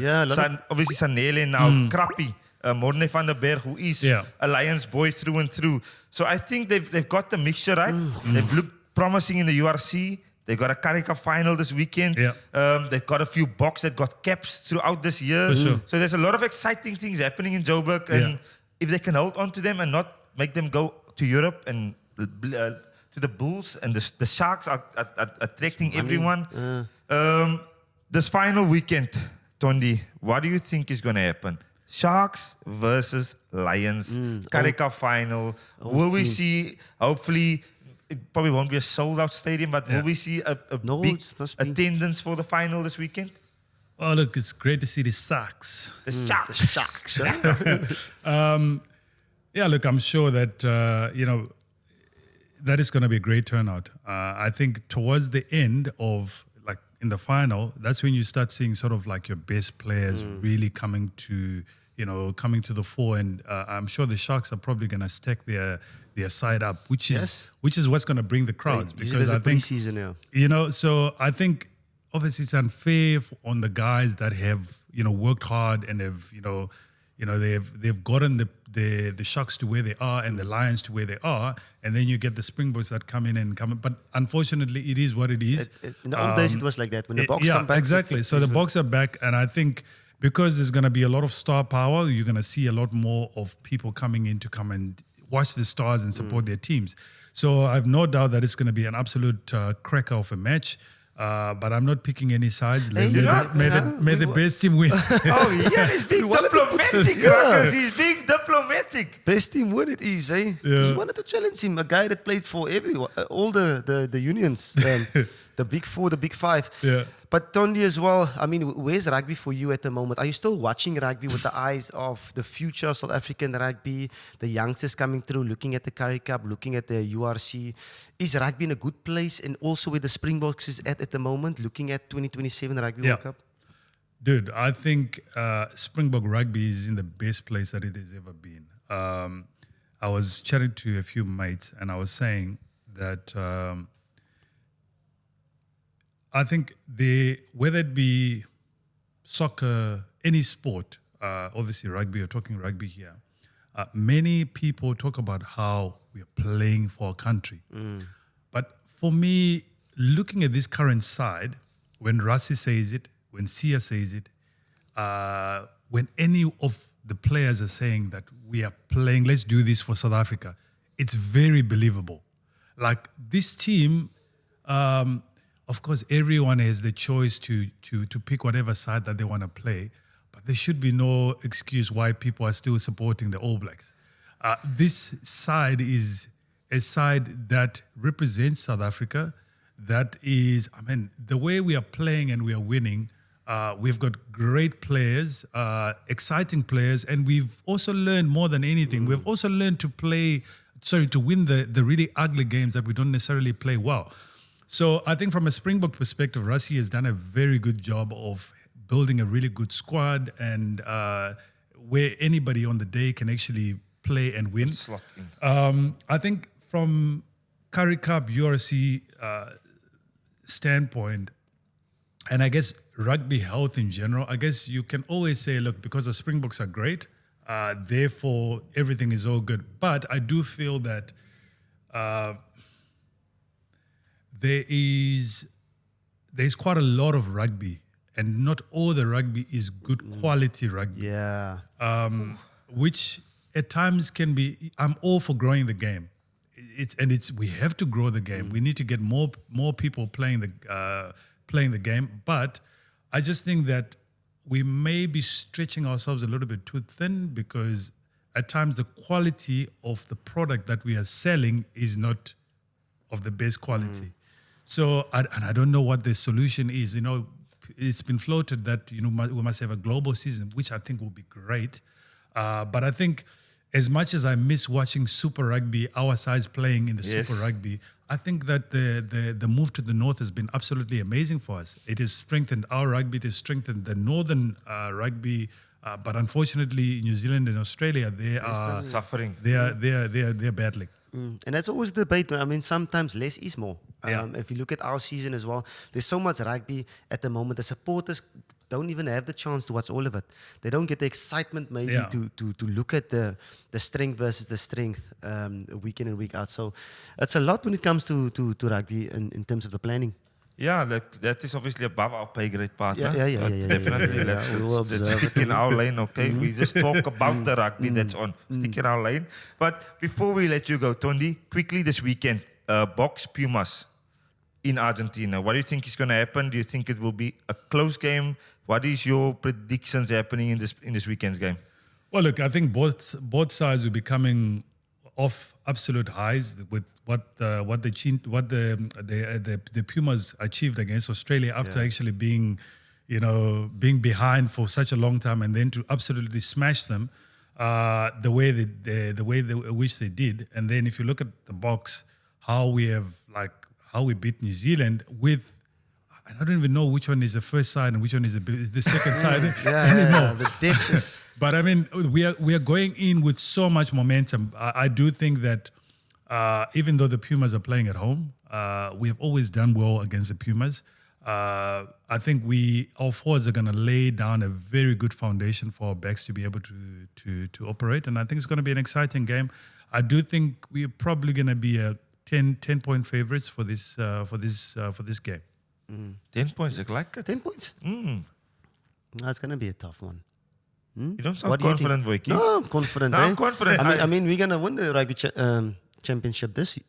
obviously Sanele now, Krappie, Morne van der Berg, who is a Lions boy through and through. So I think they've got the mixture right. They've looked promising in the URC. They got a Currie Cup final this weekend. They've got a few Boks that got caps throughout this year. For sure. So there's a lot of exciting things happening in Joburg. And if they can hold on to them and not make them go to Europe and to the Bulls, and the Sharks are attracting everyone. This final weekend, Tondi, what do you think is going to happen? Sharks versus Lions, Currie Cup final. Will we see, hopefully, it probably won't be a sold-out stadium, but will we see a big attendance for the final this weekend? Oh, look, it's great to see the Sharks. The Sharks. Sharks. Huh? Yeah, look, I'm sure that, that is going to be a great turnout. I think towards the end of, like, in the final, that's when you start seeing sort of like your best players really coming to the fore. And I'm sure the Sharks are probably going to stack their side up, which is what's going to bring the crowds. Because I think, preseason, yeah. So I think obviously it's unfair on the guys that have, worked hard and they've gotten the Sharks to where they are and the Lions to where they are, and then you get the Springboks that come in. But unfortunately, it is what it is. In the old days, it was like that. When the Boks come back, exactly. So the Boks are back, and I think because there's going to be a lot of star power, you're going to see a lot more of people coming in to come and watch the Stars and support their teams. So I have no doubt that it's going to be an absolute cracker of a match. But I'm not picking any sides. May the best team win. Oh, yeah, he's being diplomatic, Ruckus. He's being diplomatic. Best team win it is, eh? Yeah. He wanted to challenge him, a guy that played for everyone, all the unions, the big four, the big five. Yeah. But Tondi as well, I mean, where's rugby for you at the moment? Are you still watching rugby with the eyes of the future of South African rugby, the youngsters coming through, looking at the Currie Cup, looking at the URC? Is rugby in a good place? And also where the Springboks is at the moment, looking at 2027 Rugby World Cup? Dude, I think Springbok rugby is in the best place that it has ever been. I was chatting to a few mates and I was saying that I think whether it be soccer, any sport, obviously rugby, we're talking rugby here, many people talk about how we are playing for our country. But for me, looking at this current side, when Rassi says it, when Sia says it, when any of the players are saying that we are playing, let's do this for South Africa, it's very believable. Like this team, of course, everyone has the choice to pick whatever side that they want to play, but there should be no excuse why people are still supporting the All Blacks. This side is a side that represents South Africa. That is, I mean, the way we are playing and we are winning, we've got great players, exciting players, and we've also learned more than anything. We've also learned to win the really ugly games that we don't necessarily play well. So I think from a Springbok perspective, Rassi has done a very good job of building a really good squad and where anybody on the day can actually play and win. I think from Currie Cup, URC standpoint, and I guess rugby health in general, I guess you can always say, look, because the Springboks are great, therefore everything is all good. But I do feel that there's quite a lot of rugby, and not all the rugby is good quality rugby. Yeah. Which at times can be. I'm all for growing the game. We have to grow the game. We need to get more people playing the game. But I just think that we may be stretching ourselves a little bit too thin, because at times the quality of the product that we are selling is not of the best quality. So, I don't know what the solution is. It's been floated that, we must have a global season, which I think will be great. But I think as much as I miss watching Super Rugby, our sides playing in the Super Rugby, I think that the move to the north has been absolutely amazing for us. It has strengthened our rugby, it has strengthened the northern rugby. But unfortunately, New Zealand and Australia, they are suffering. They're battling. And that's always the debate. I mean, sometimes less is more. If you look at our season as well, there's so much rugby at the moment. The supporters don't even have the chance to watch all of it. They don't get the excitement maybe to look at the strength versus the strength week in and week out. So it's a lot when it comes to rugby in terms of the planning. Yeah, that is obviously above our pay grade part. Yeah. Definitely. That's in our lane, okay? We just talk about the rugby that's on. Stick in our lane. But before we let you go, Tondi, quickly this weekend, Box Pumas in Argentina. What do you think is going to happen? Do you think it will be a close game? What is your predictions happening in this weekend's game? Well, look, I think both sides will be coming off absolute highs with what the Pumas achieved against Australia after actually being, being behind for such a long time and then to absolutely smash them the way which they did. And then if you look at the box, how we beat New Zealand with, I don't even know which one is the first side and which one is the second side anymore. The depth is. But I mean, we are going in with so much momentum. I do think that even though the Pumas are playing at home, we have always done well against the Pumas. I think our forwards are going to lay down a very good foundation for our backs to be able to operate, and I think it's going to be an exciting game. I do think we're probably going to be a 10-point favorites for this game. 10 points, I like it. 10 points? That's going to be a tough one. You don't sound confident, Boyki. No, I'm confident. No, I'm confident. I mean, we're going to win the rugby championship this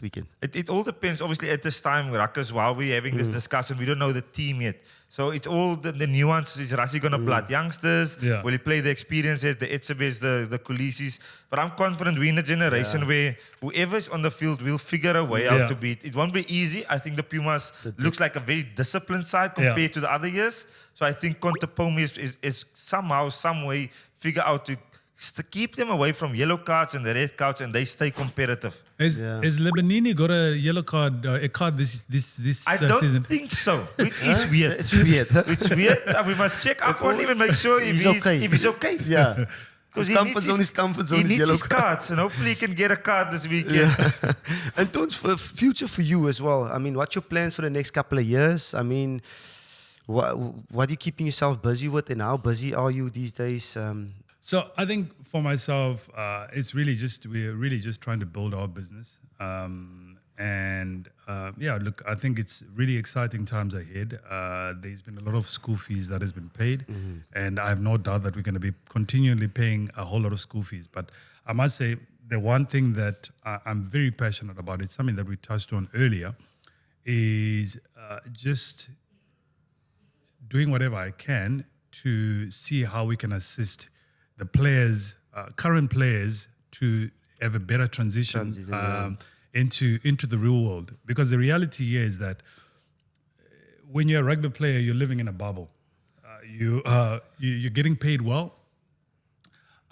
weekend. It all depends. Obviously, at this time, Ruckers, while we're having this discussion, we don't know the team yet. So it's all the nuances. Is Rassie going to blood youngsters? Yeah. Will he play the experiences, the Etzebes, the Kulisis? But I'm confident we're in a generation where whoever's on the field will figure a way out to beat. It won't be easy. I think the Pumas looks like a very disciplined side compared to the other years. So I think Contepomi is somehow, some way, figure out to keep them away from yellow cards and the red cards, and they stay competitive. Has Lebanini got a yellow card, a card this I don't season? think so, which is weird. It's weird. It's weird. We must check up on him and make sure if he's okay. Yeah. Because His comfort zone he is needs yellow his card. cards, and hopefully he can get a card this weekend. Yeah. And Toons, for future for you as well. I mean, what's your plans for the next couple of years? I mean, what are you keeping yourself busy with, and how busy are you these days? So I think for myself, we're really just trying to build our business. Look, I think it's really exciting times ahead. There's been a lot of school fees that has been paid, and I have no doubt that we're going to be continually paying a whole lot of school fees. But I must say, the one thing that I'm very passionate about, it's something that we touched on earlier, is just doing whatever I can to see how we can assist the players, current players, to have a better transition into the real world. Because the reality here is that when you're a rugby player, you're living in a bubble. You're getting paid well.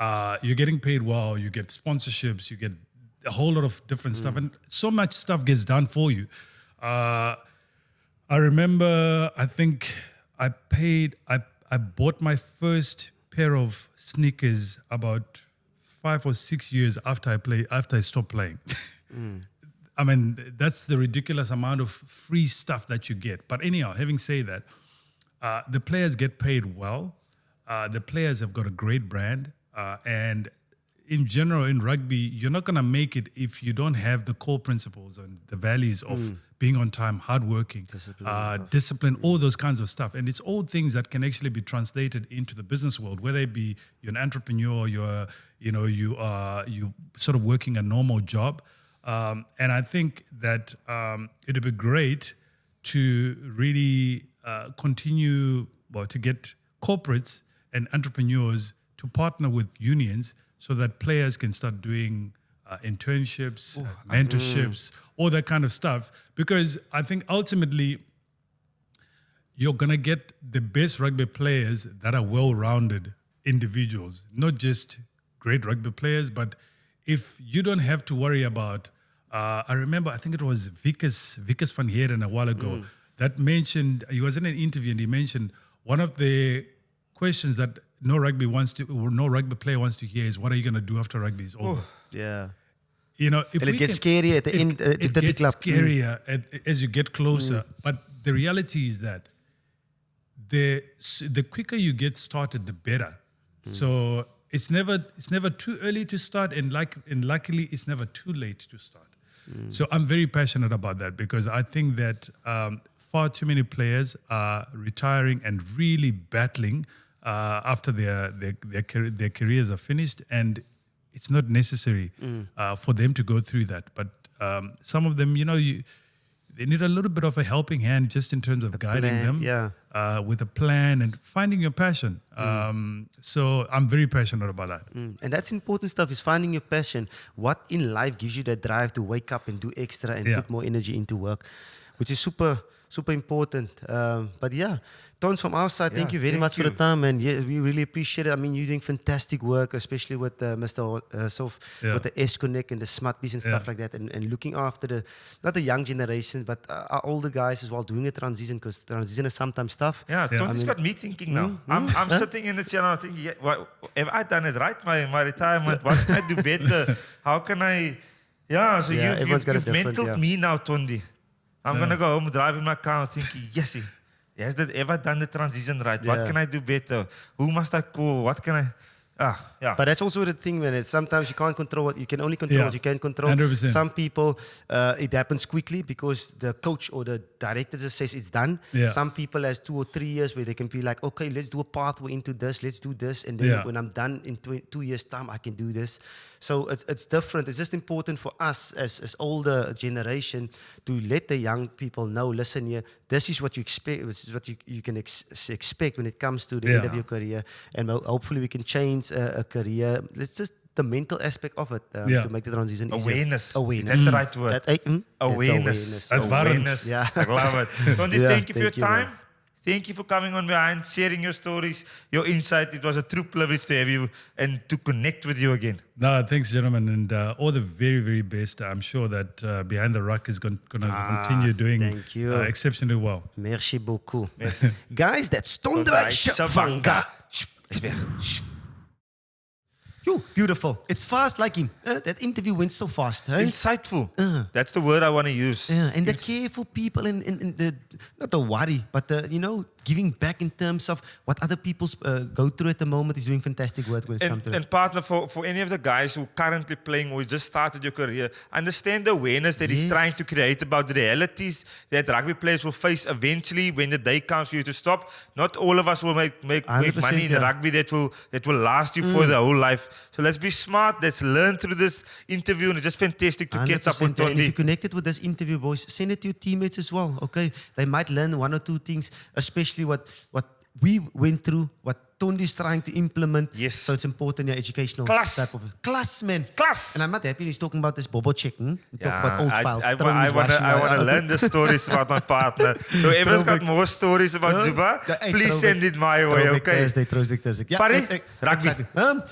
You get sponsorships, you get a whole lot of different stuff, and so much stuff gets done for you. I remember, I think I bought my first pair of sneakers about 5 or 6 years after I stopped playing. I mean, that's the ridiculous amount of free stuff that you get. But anyhow, having said that, the players get paid well. The players have got a great brand. And in general, in rugby, you're not going to make it if you don't have the core principles and the values of being on time, hardworking, discipline, all those kinds of stuff. And it's all things that can actually be translated into the business world, whether it be you're an entrepreneur, you sort of working a normal job. And I think that it would be great to really continue, to get corporates and entrepreneurs to partner with unions so that players can start doing internships, mentorships, all that kind of stuff. Because I think ultimately you're going to get the best rugby players that are well-rounded individuals, not just great rugby players, but if you don't have to worry about, I remember, I think it was Vickers van Heeren a while ago that mentioned, he was in an interview and he mentioned one of the questions that no rugby player wants to hear is, what are you going to do after rugby is over? Yeah. If it gets scarier at the end. It gets scarier as you get closer. But the reality is that the quicker you get started, the better. So it's never too early to start, and luckily it's never too late to start. So I'm very passionate about that, because I think that far too many players are retiring and really battling after their careers are finished, and it's not necessary for them to go through that. But some of them, they need a little bit of a helping hand just in terms of guiding them with a plan and finding your passion. So I'm very passionate about that. And that's important stuff, is finding your passion. What in life gives you that drive to wake up and do extra and put more energy into work, which is super, super important. But yeah, Tons, from our side, thank you very much for the time, and yeah, we really appreciate it. I mean, you're doing fantastic work, especially with Mr. Sof, with the S Connect and the Smart Bees and stuff like that, and looking after not the young generation, but our older guys as well, doing the transition, because transition is sometimes tough. Yeah, Tony's got me thinking now. I'm sitting in the chair and I'm thinking, have I done it right, my retirement? What can I do better? How can I... Yeah, so you've mentored me now, Tondi. I'm going to go home, driving my car, thinking, yes, has that ever done the transition right? What can I do better? Who must I call? What can I... But that's also the thing, man. Sometimes you can't control what you can only control what you can control. 100%. Some people, it happens quickly because the coach or the director just says it's done. Yeah. Some people has 2 or 3 years where they can be like, okay, let's do a pathway into this, let's do this, and then when I'm done in 2 years' time, I can do this. So it's different. It's just important for us as older generation to let the young people know, listen here, this is what you expect, this is what you can expect when it comes to the end of your career, and hopefully we can change a career. It's just the mental aspect of it to make the transition easier. Awareness. Awareness. Is that the right word? Awareness. That's awareness. Yeah. I love it. Tondi, thank you for your time. Man. Thank you for coming on Behind, sharing your stories, your insight. It was a true privilege to have you and to connect with you again. No, thanks, gentlemen, and all the very, very best. I'm sure that Behind the Ruck is going to continue doing exceptionally well. Merci beaucoup. Merci. Guys, that's Tonderai Chavhanga. Yo, beautiful. It's fast like him. That interview went so fast. Hey? Insightful. That's the word I want to use. And the care for people and the, not the worry, but the, giving back in terms of what other people go through at the moment is doing fantastic work when it's come to it. And partner, for any of the guys who are currently playing or just started your career, understand the awareness that he's trying to create about the realities that rugby players will face eventually when the day comes for you to stop. Not all of us will make money in rugby that will last you for the whole life. So let's be smart. Let's learn through this interview, and it's just fantastic to catch up with Tondi. And if you connected with this interview, boys, send it to your teammates as well. Okay, they might learn 1 or 2 things, especially what we went through, what Tondi is trying to implement. Yes. So it's important, educational Class. type of class, man. Class. And I'm not happy he's talking about this bobo check. Talk about old files. I want to learn the stories about my partner. So everyone's got more stories about Zuba. Please send it my way, okay? Thursday. Yeah,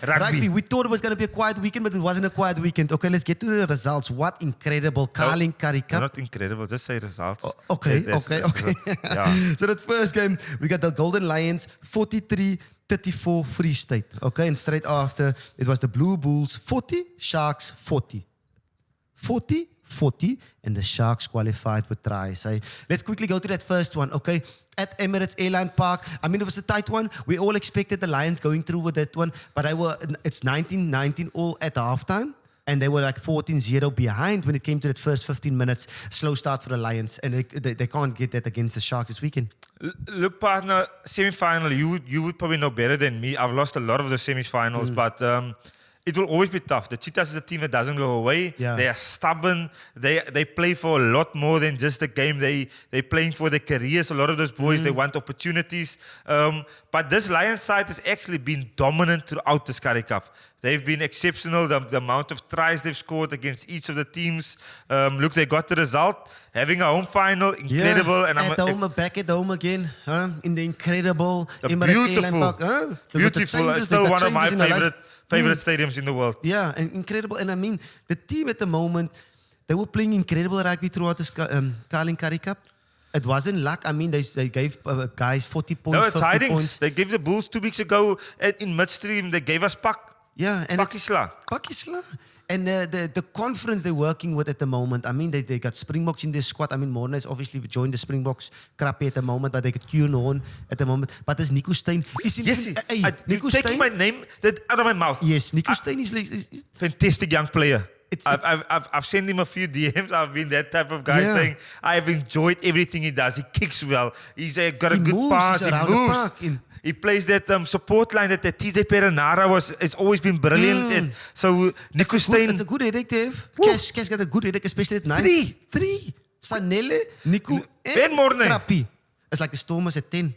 Rugby. We thought it was going to be a quiet weekend, but it wasn't a quiet weekend. Okay, let's get to the results. What incredible Currie Cup. Not incredible, just say results. Okay. Yeah. So that first game, we got the Golden Lions 43-34 Free State. Okay, and straight after, it was the Blue Bulls 40, Sharks 40. 40, and the Sharks qualified with tries. Let's quickly go to that first one, okay? At Emirates Airline Park, I mean, it was a tight one. We all expected the Lions going through with that one, but it's 19-19 all at halftime. And they were like 14-0 behind when it came to that first 15 minutes. Slow start for the Lions. And they can't get that against the Sharks this weekend. Look, partner, semi-final, you would probably know better than me. I've lost a lot of the semi-finals, but it will always be tough. The Cheetahs is a team that doesn't go away. Yeah. They are stubborn. They play for a lot more than just the game. They're playing for their careers. A lot of those boys, they want opportunities. But this Lions side has actually been dominant throughout this Currie Cup. They've been exceptional, the amount of tries they've scored against each of the teams. Look, they got the result. Having a home final, incredible. Yeah, and back at home again, in the incredible Emirates Airline Park. Beautiful. It's still one of my favorite stadiums in the world. Yeah, and incredible. And I mean, the team at the moment, they were playing incredible rugby throughout this Currie Cup. It wasn't luck. I mean, they gave guys 40 points, no, it's 50 hidings. points. They gave the Bulls 2 weeks ago in midstream. They gave us Pak. Yeah, and Pakisla. And the conference they're working with at the moment, I mean, they got Springboks in their squad. I mean, Morna has obviously joined the Springboks crappy at the moment, but they got Currie at the moment. But there's Nico Steyn. You're taking my name out of my mouth. Yes, Nico Steyn is fantastic young player. I've sent him a few DMs. I've been that type of guy saying, I've enjoyed everything he does. He kicks well. He's got a good pass. He moves. He plays that support line that TJ Perenara has always been brilliant at. So Nico Steyn... It's a good headache, Dave. Cash got a good headache, especially at 9. 3. Sanele, Nico, and Krappie. It's like the Stormers at 10.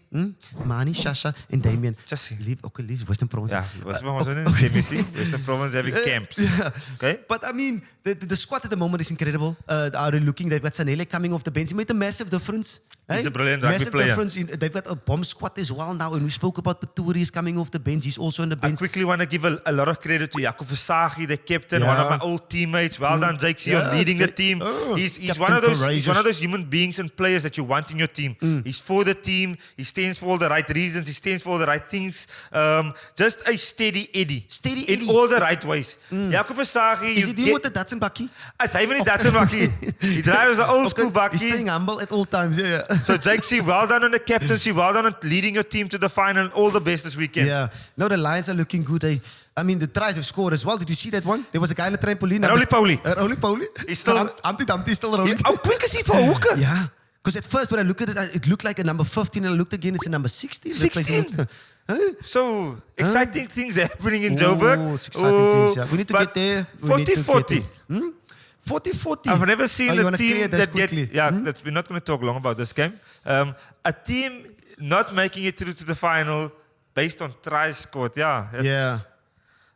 Mani, Shasha, and Damien. Leave Western Province. Yeah, Western Province having camps. Yeah. Okay? But I mean, the squad at the moment is incredible. They've got Sanele coming off the bench. He made a massive difference. He's a brilliant rugby Massive player. difference. They've got a bomb squad as well now. And we spoke about Pretorius coming off the bench. He's also on the I bench. quickly want to give a lot of credit to Jaco Versaghi, the captain, Yeah. one of my old teammates. Well done, Jake C, on Yeah, leading the Jake- team. oh, He's Captain one of those Courageous. human beings and players that you want in your team. He's for the team. He stands for all the right reasons. He stands for all the right things. Just a steady Eddie. Steady in Eddie. all the right ways. Jaco Versaghi. Is he doing with the Datsun bakkie? As hy met die Datsun bakkie. He drives an old school Okay, bakkie. he's staying humble at all times. Yeah. So Jake C, well done on the captaincy, well done on leading your team to the final. All the best this weekend. Yeah. No, the Lions are looking good. I mean, the tries have scored as well. Did you see that one? There was a guy in the trampoline. Roly-poly. Roly-poly. He's still- Humpty still rolling. How quick is he for a hooker? Yeah. Because at first when I looked at it, it looked like a number 15. And I looked again, it's a number 16. The place 16? looks- Huh? So, exciting things happening in Joburg. Oh, it's exciting things, yeah. We need to But get there. 40-40. 40-40. I've never seen Oh, you a wanna clear team this that quickly? we're not going to talk long about this game. A team not making it through to the final based on tries scored. Yeah. Yeah.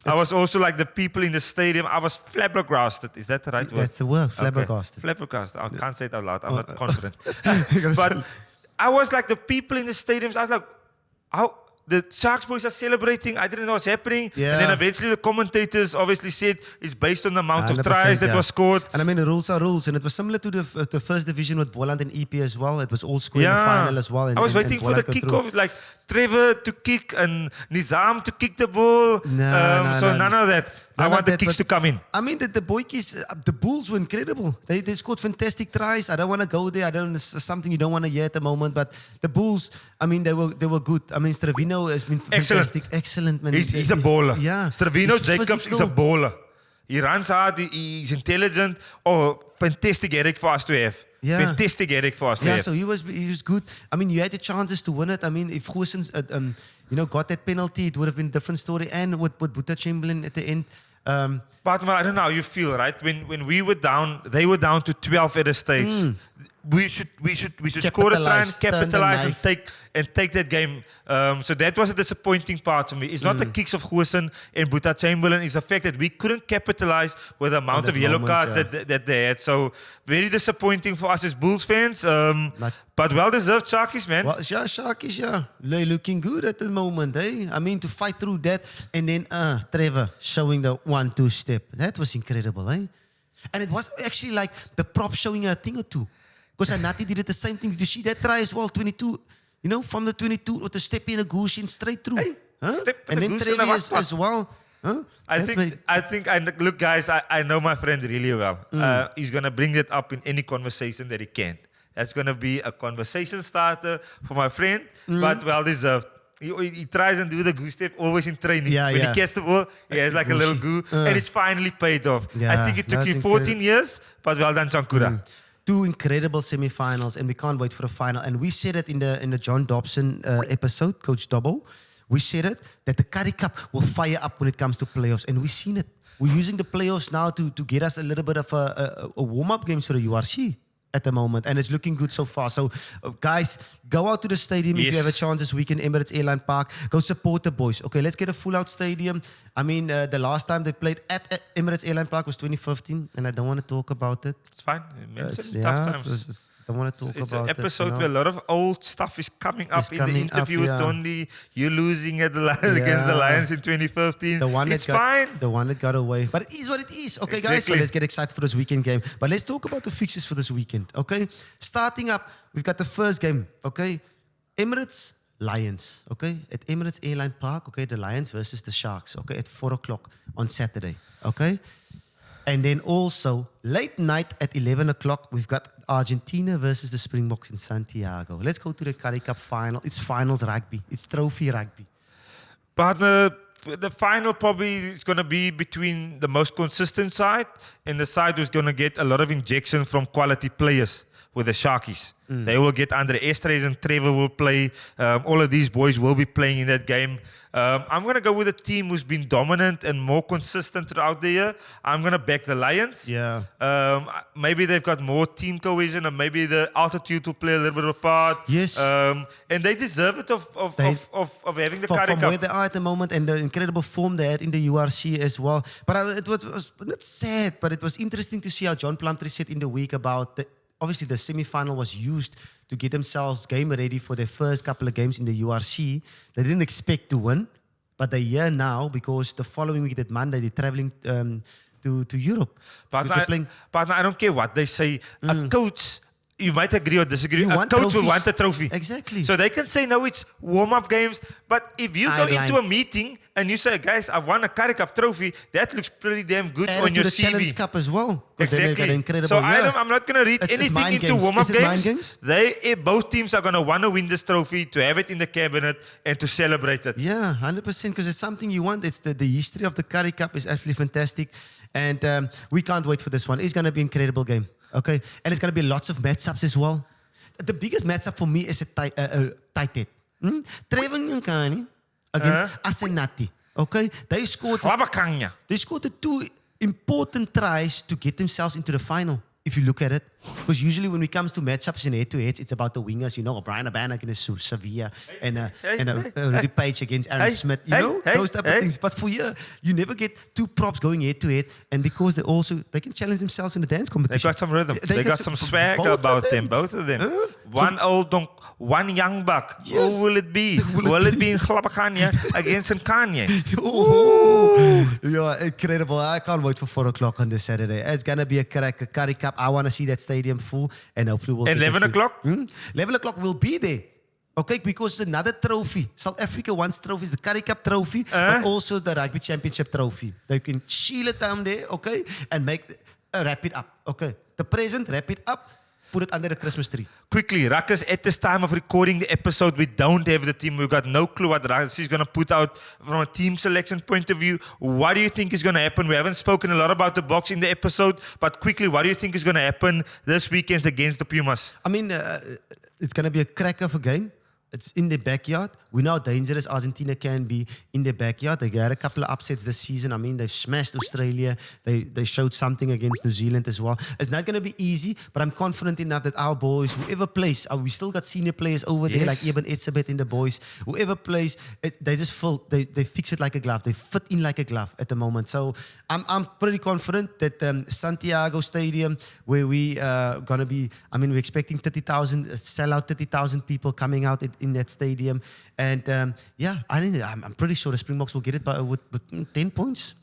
I was also like the people in the stadium. I was flabbergasted. Is that the right word? That's the word, flabbergasted. Okay. Flabbergasted. I can't say it out loud. I'm not confident. You gotta But spell- I was like the people in the stadiums. I was like, how the Sharks boys are celebrating. I didn't know what's happening. Yeah. And then eventually the commentators obviously said it's based on the amount of 100%, tries that yeah. was scored. And I mean, the rules are rules. And it was similar to the first division with Boland and EP as well. It was all scored in the final as well. And, I was and waiting for the Boland got through. kickoff, like Trevor to kick and Nizam to kick the ball. No, None of that. I None want of the that, kicks but- to come in. I mean, the boykies, the Bulls were incredible. They scored fantastic tries. I don't want to go there. It's something you don't want to hear at the moment. But the Bulls, I mean, they were good. I mean, Stravino has been Excellent. fantastic. Excellent, man. He's a baller. Yeah. Stravino He's Jacobs is a physical. baller. He runs hard. He's intelligent. Oh, fantastic Eric for us to have. Yeah. Fantastic Eric for us to Yeah, have. so he was good. I mean, you had the chances to win it. I mean, if Goossens, got that penalty, it would have been a different story. And with Boeta Chamberlain at the end. But I don't know how you feel, right? When we were down, they were down to 12 at a stage. We should score a try and Capitalize, turn the capitalize knife. and take that game. So that was a disappointing part for me. It's not the kicks of Goosen and Boeta Chamberlain. It's the fact that we couldn't capitalize with the amount that of yellow moments, cards that they had. So very disappointing for us as Bulls fans. But well-deserved Sharkies, man. Well, yeah, Sharkies, yeah. They're looking good at the moment, eh? I mean, to fight through that. And then Trevor showing the 1-2 step. That was incredible, eh? And it was actually like the prop showing a thing or two. Because Anati did it the same thing. Did you see that try as well? 22, from the 22 with a step in a goose in straight through. Hey, huh? step in And a then goose in a Trevor what? as well. Huh? I That's think, look, guys, I know my friend really well. He's going to bring that up in any conversation that he can. That's going to be a conversation starter for my friend, but well deserved. He tries and do the goose step always in training. Yeah, when yeah. he gets the ball, he has like a little goo, and it's finally paid off. I Yeah, think it took that's him 14 years, but well done, Chankura. 2 incredible semi-finals, and we can't wait for the final. And we said it in the John Dobson episode, Coach Dobbo. We said it, that the Currie Cup will fire up when it comes to playoffs, and we've seen it. We're using the playoffs now to get us a little bit of a warm-up games for the URC at the moment, and it's looking good so far. So, guys, go out to the stadium if you Yes. have a chance this weekend, Emirates Airline Park. Go support the boys. Okay, let's get a full-out stadium. I mean, the last time they played at Emirates Airline Park was 2015, and I don't want to talk about it. It's fine. Mention tough times. Don't want to talk It's about an it. episode you know. where a lot of old stuff is coming up It's in the coming up, interview with yeah. Tondi. You losing at the against the Yeah. Lions in 2015. The one it's that got, fine. The one that got away. But it is what it is. Okay, guys, so Exactly. let's get excited for this weekend game. But let's talk about the fixtures for this weekend, okay? Starting up, we've got the first game, okay? Emirates, Lions, okay? At Emirates Airline Park, okay? The Lions versus the Sharks, okay? At 4 o'clock on Saturday, okay? And then also, late night at 11 o'clock, we've got Argentina versus the Springboks in Santiago. Let's go to the Currie Cup Final. It's finals rugby. It's trophy rugby. Partner, the final probably is going to be between the most consistent side and the side who's going to get a lot of injection from quality players with the Sharkies. They will get Andre Estres and Trevor will play. All of these boys will be playing in that game. I'm going to go with a team who's been dominant and more consistent throughout the year. I'm going to back the Lions. Yeah. Maybe they've got more team cohesion and maybe the altitude will play a little bit of a part. Yes. And they deserve it of having the Currie from Cup. where they are at the moment and the incredible form they had in the URC as well. But it was not sad, but it was interesting to see how John Plumtree said in the week about obviously the semi-final was used to get themselves game ready for their first couple of games in the URC. They didn't expect to win, but they're here now because the following week, that Monday, they're traveling to Europe. Partner, I don't care what they say. A coach, you might agree or disagree, You a want coach will trophies. want a trophy. Exactly. So they can say, no, it's warm-up games. But if you go into a meeting and you say, guys, I've won a Currie Cup trophy, that looks pretty damn good Add on it your to the CV. Challenge Cup as well. Because they got an Exactly. incredible So year. I'm not going to read It's anything mind into games. warm-up Is it mind games. games? Both teams are going to want to win this trophy, to have it in the cabinet, and to celebrate it. Yeah, 100%, because it's something you want. It's the history of the Currie Cup is absolutely fantastic. And we can't wait for this one. It's going to be an incredible game. Okay? And it's going to be lots of matchups as well. The biggest matchup for me is a tight head. Trevor Nyankani against Asenati. Okay? They scored Labakanya. the two important tries to get themselves into the final, if you look at it. Because usually when it comes to matchups in head-to-heads, it's about the wingers, you know, Brian Abana against Sevilla and Rudy Page against Aaron Smith, you know, those type of things. But for here, you never get two props going head-to-head, and because they can challenge themselves in the dance competition. They got some rhythm. They got some swag both about them. Both of them. One young buck. Yes. Who will it be? Will it be in Glabakanya against Nkanye? Yeah, incredible. I can't wait for 4 o'clock on this Saturday. It's going to be a Currie Cup. I want to see that stadium full, and hopefully we'll And 11 o'clock? 11 o'clock will be there. Okay, because it's another trophy. South Africa wants trophies, the Currie Cup trophy, but also the Rugby Championship trophy. They can shield it down there, okay, and wrap it up. Okay, the present, wrap it up, put it under the Christmas tree. Quickly, Ruckus, at this time of recording the episode, we don't have the team. We've got no clue what Ruckus is going to put out from a team selection point of view. What do you think is going to happen? We haven't spoken a lot about the box in the episode, but quickly, what do you think is going to happen this weekend against the Pumas? I mean, it's going to be a crack of a game. It's in their backyard. We know how dangerous Argentina can be in their backyard. They had a couple of upsets this season. I mean, they've smashed Australia. They showed something against New Zealand as well. It's not going to be easy, but I'm confident enough that our boys, whoever plays, we still got senior players over there like Eben Etzebeth in the boys. Whoever plays, they just they fix it like a glove. They fit in like a glove at the moment. So I'm pretty confident that Santiago Stadium, where we going to be, I mean, we're expecting 30,000, sell out 30,000 people coming out in that stadium. And I'm pretty sure the Springboks will get it with 10 points.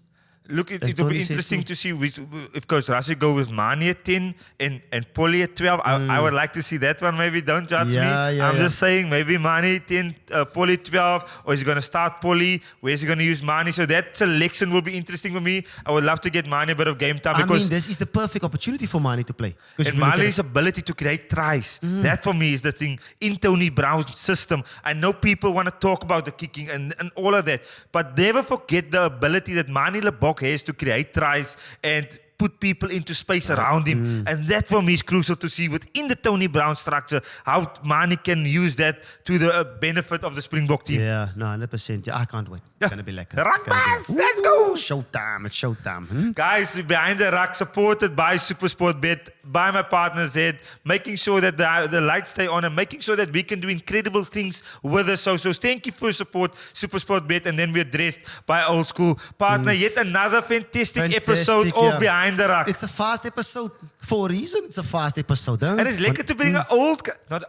Look, it'll be interesting to see if Coach Rassi go with Mani at 10 and Polly at 12. I would like to see that one. Maybe don't judge me. I'm just saying maybe Mani 10, Polly 12, or he's going to start Polly. Where's he going to use Mani? So that selection will be interesting for me. I would love to get Mani a bit of game time. I mean, this is the perfect opportunity for Mani to play. And Mani's ability to create tries. That for me is the thing. In Tony Brown's system, I know people want to talk about the kicking and all of that, but never forget the ability that Mani Lebok has to create tries and put people into space around him. And that for me is crucial to see within the Tony Brown structure, how Mani can use that to the benefit of the Springbok team. Yeah, no, 100%. Yeah, I can't wait. It's going to be lekker. Ruckbus, let's go! Showtime, it's showtime. Guys, Behind the Ruck, supported by SuperSport Bet, by my partner Zed, making sure that the lights stay on and making sure that we can do incredible things with us. So thank you for your support, SuperSport Bet, and then we're dressed by Old School. Partner, yet another fantastic episode of Behind the Ruck. It's a fast episode. For a reason, it's a fast episode. Huh? And it's lekker to bring an Tondi. Not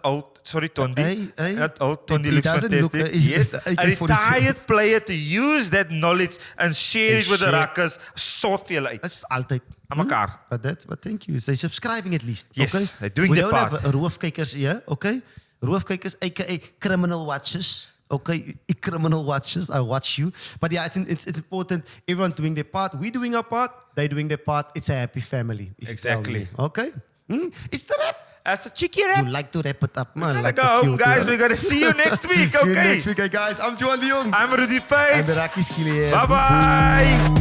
old, Tondi looks fantastic. Yes, a retired player to use that knowledge and share it with the Ruckers. Sort vir julle uit. It's altijd. Aan mekaar. But thank you. They're subscribing at least. Yes, okay? they're doing their part. We don't have roofkijkers here, okay? Roofkijkers, aka criminal watchers. Okay, criminal watchers, I watch you. But yeah, it's important. Everyone's doing their part. We're doing our part. They're doing their part. It's a happy family. Exactly. Okay? It's the rap. That's a cheeky rap. You like to wrap it up, man. Gotta go home, guys. We're gonna see you next week, okay? See you next week, guys. I'm Juan de Jong. I'm Rudy Page. And the Rakkie Skilly. Bye-bye.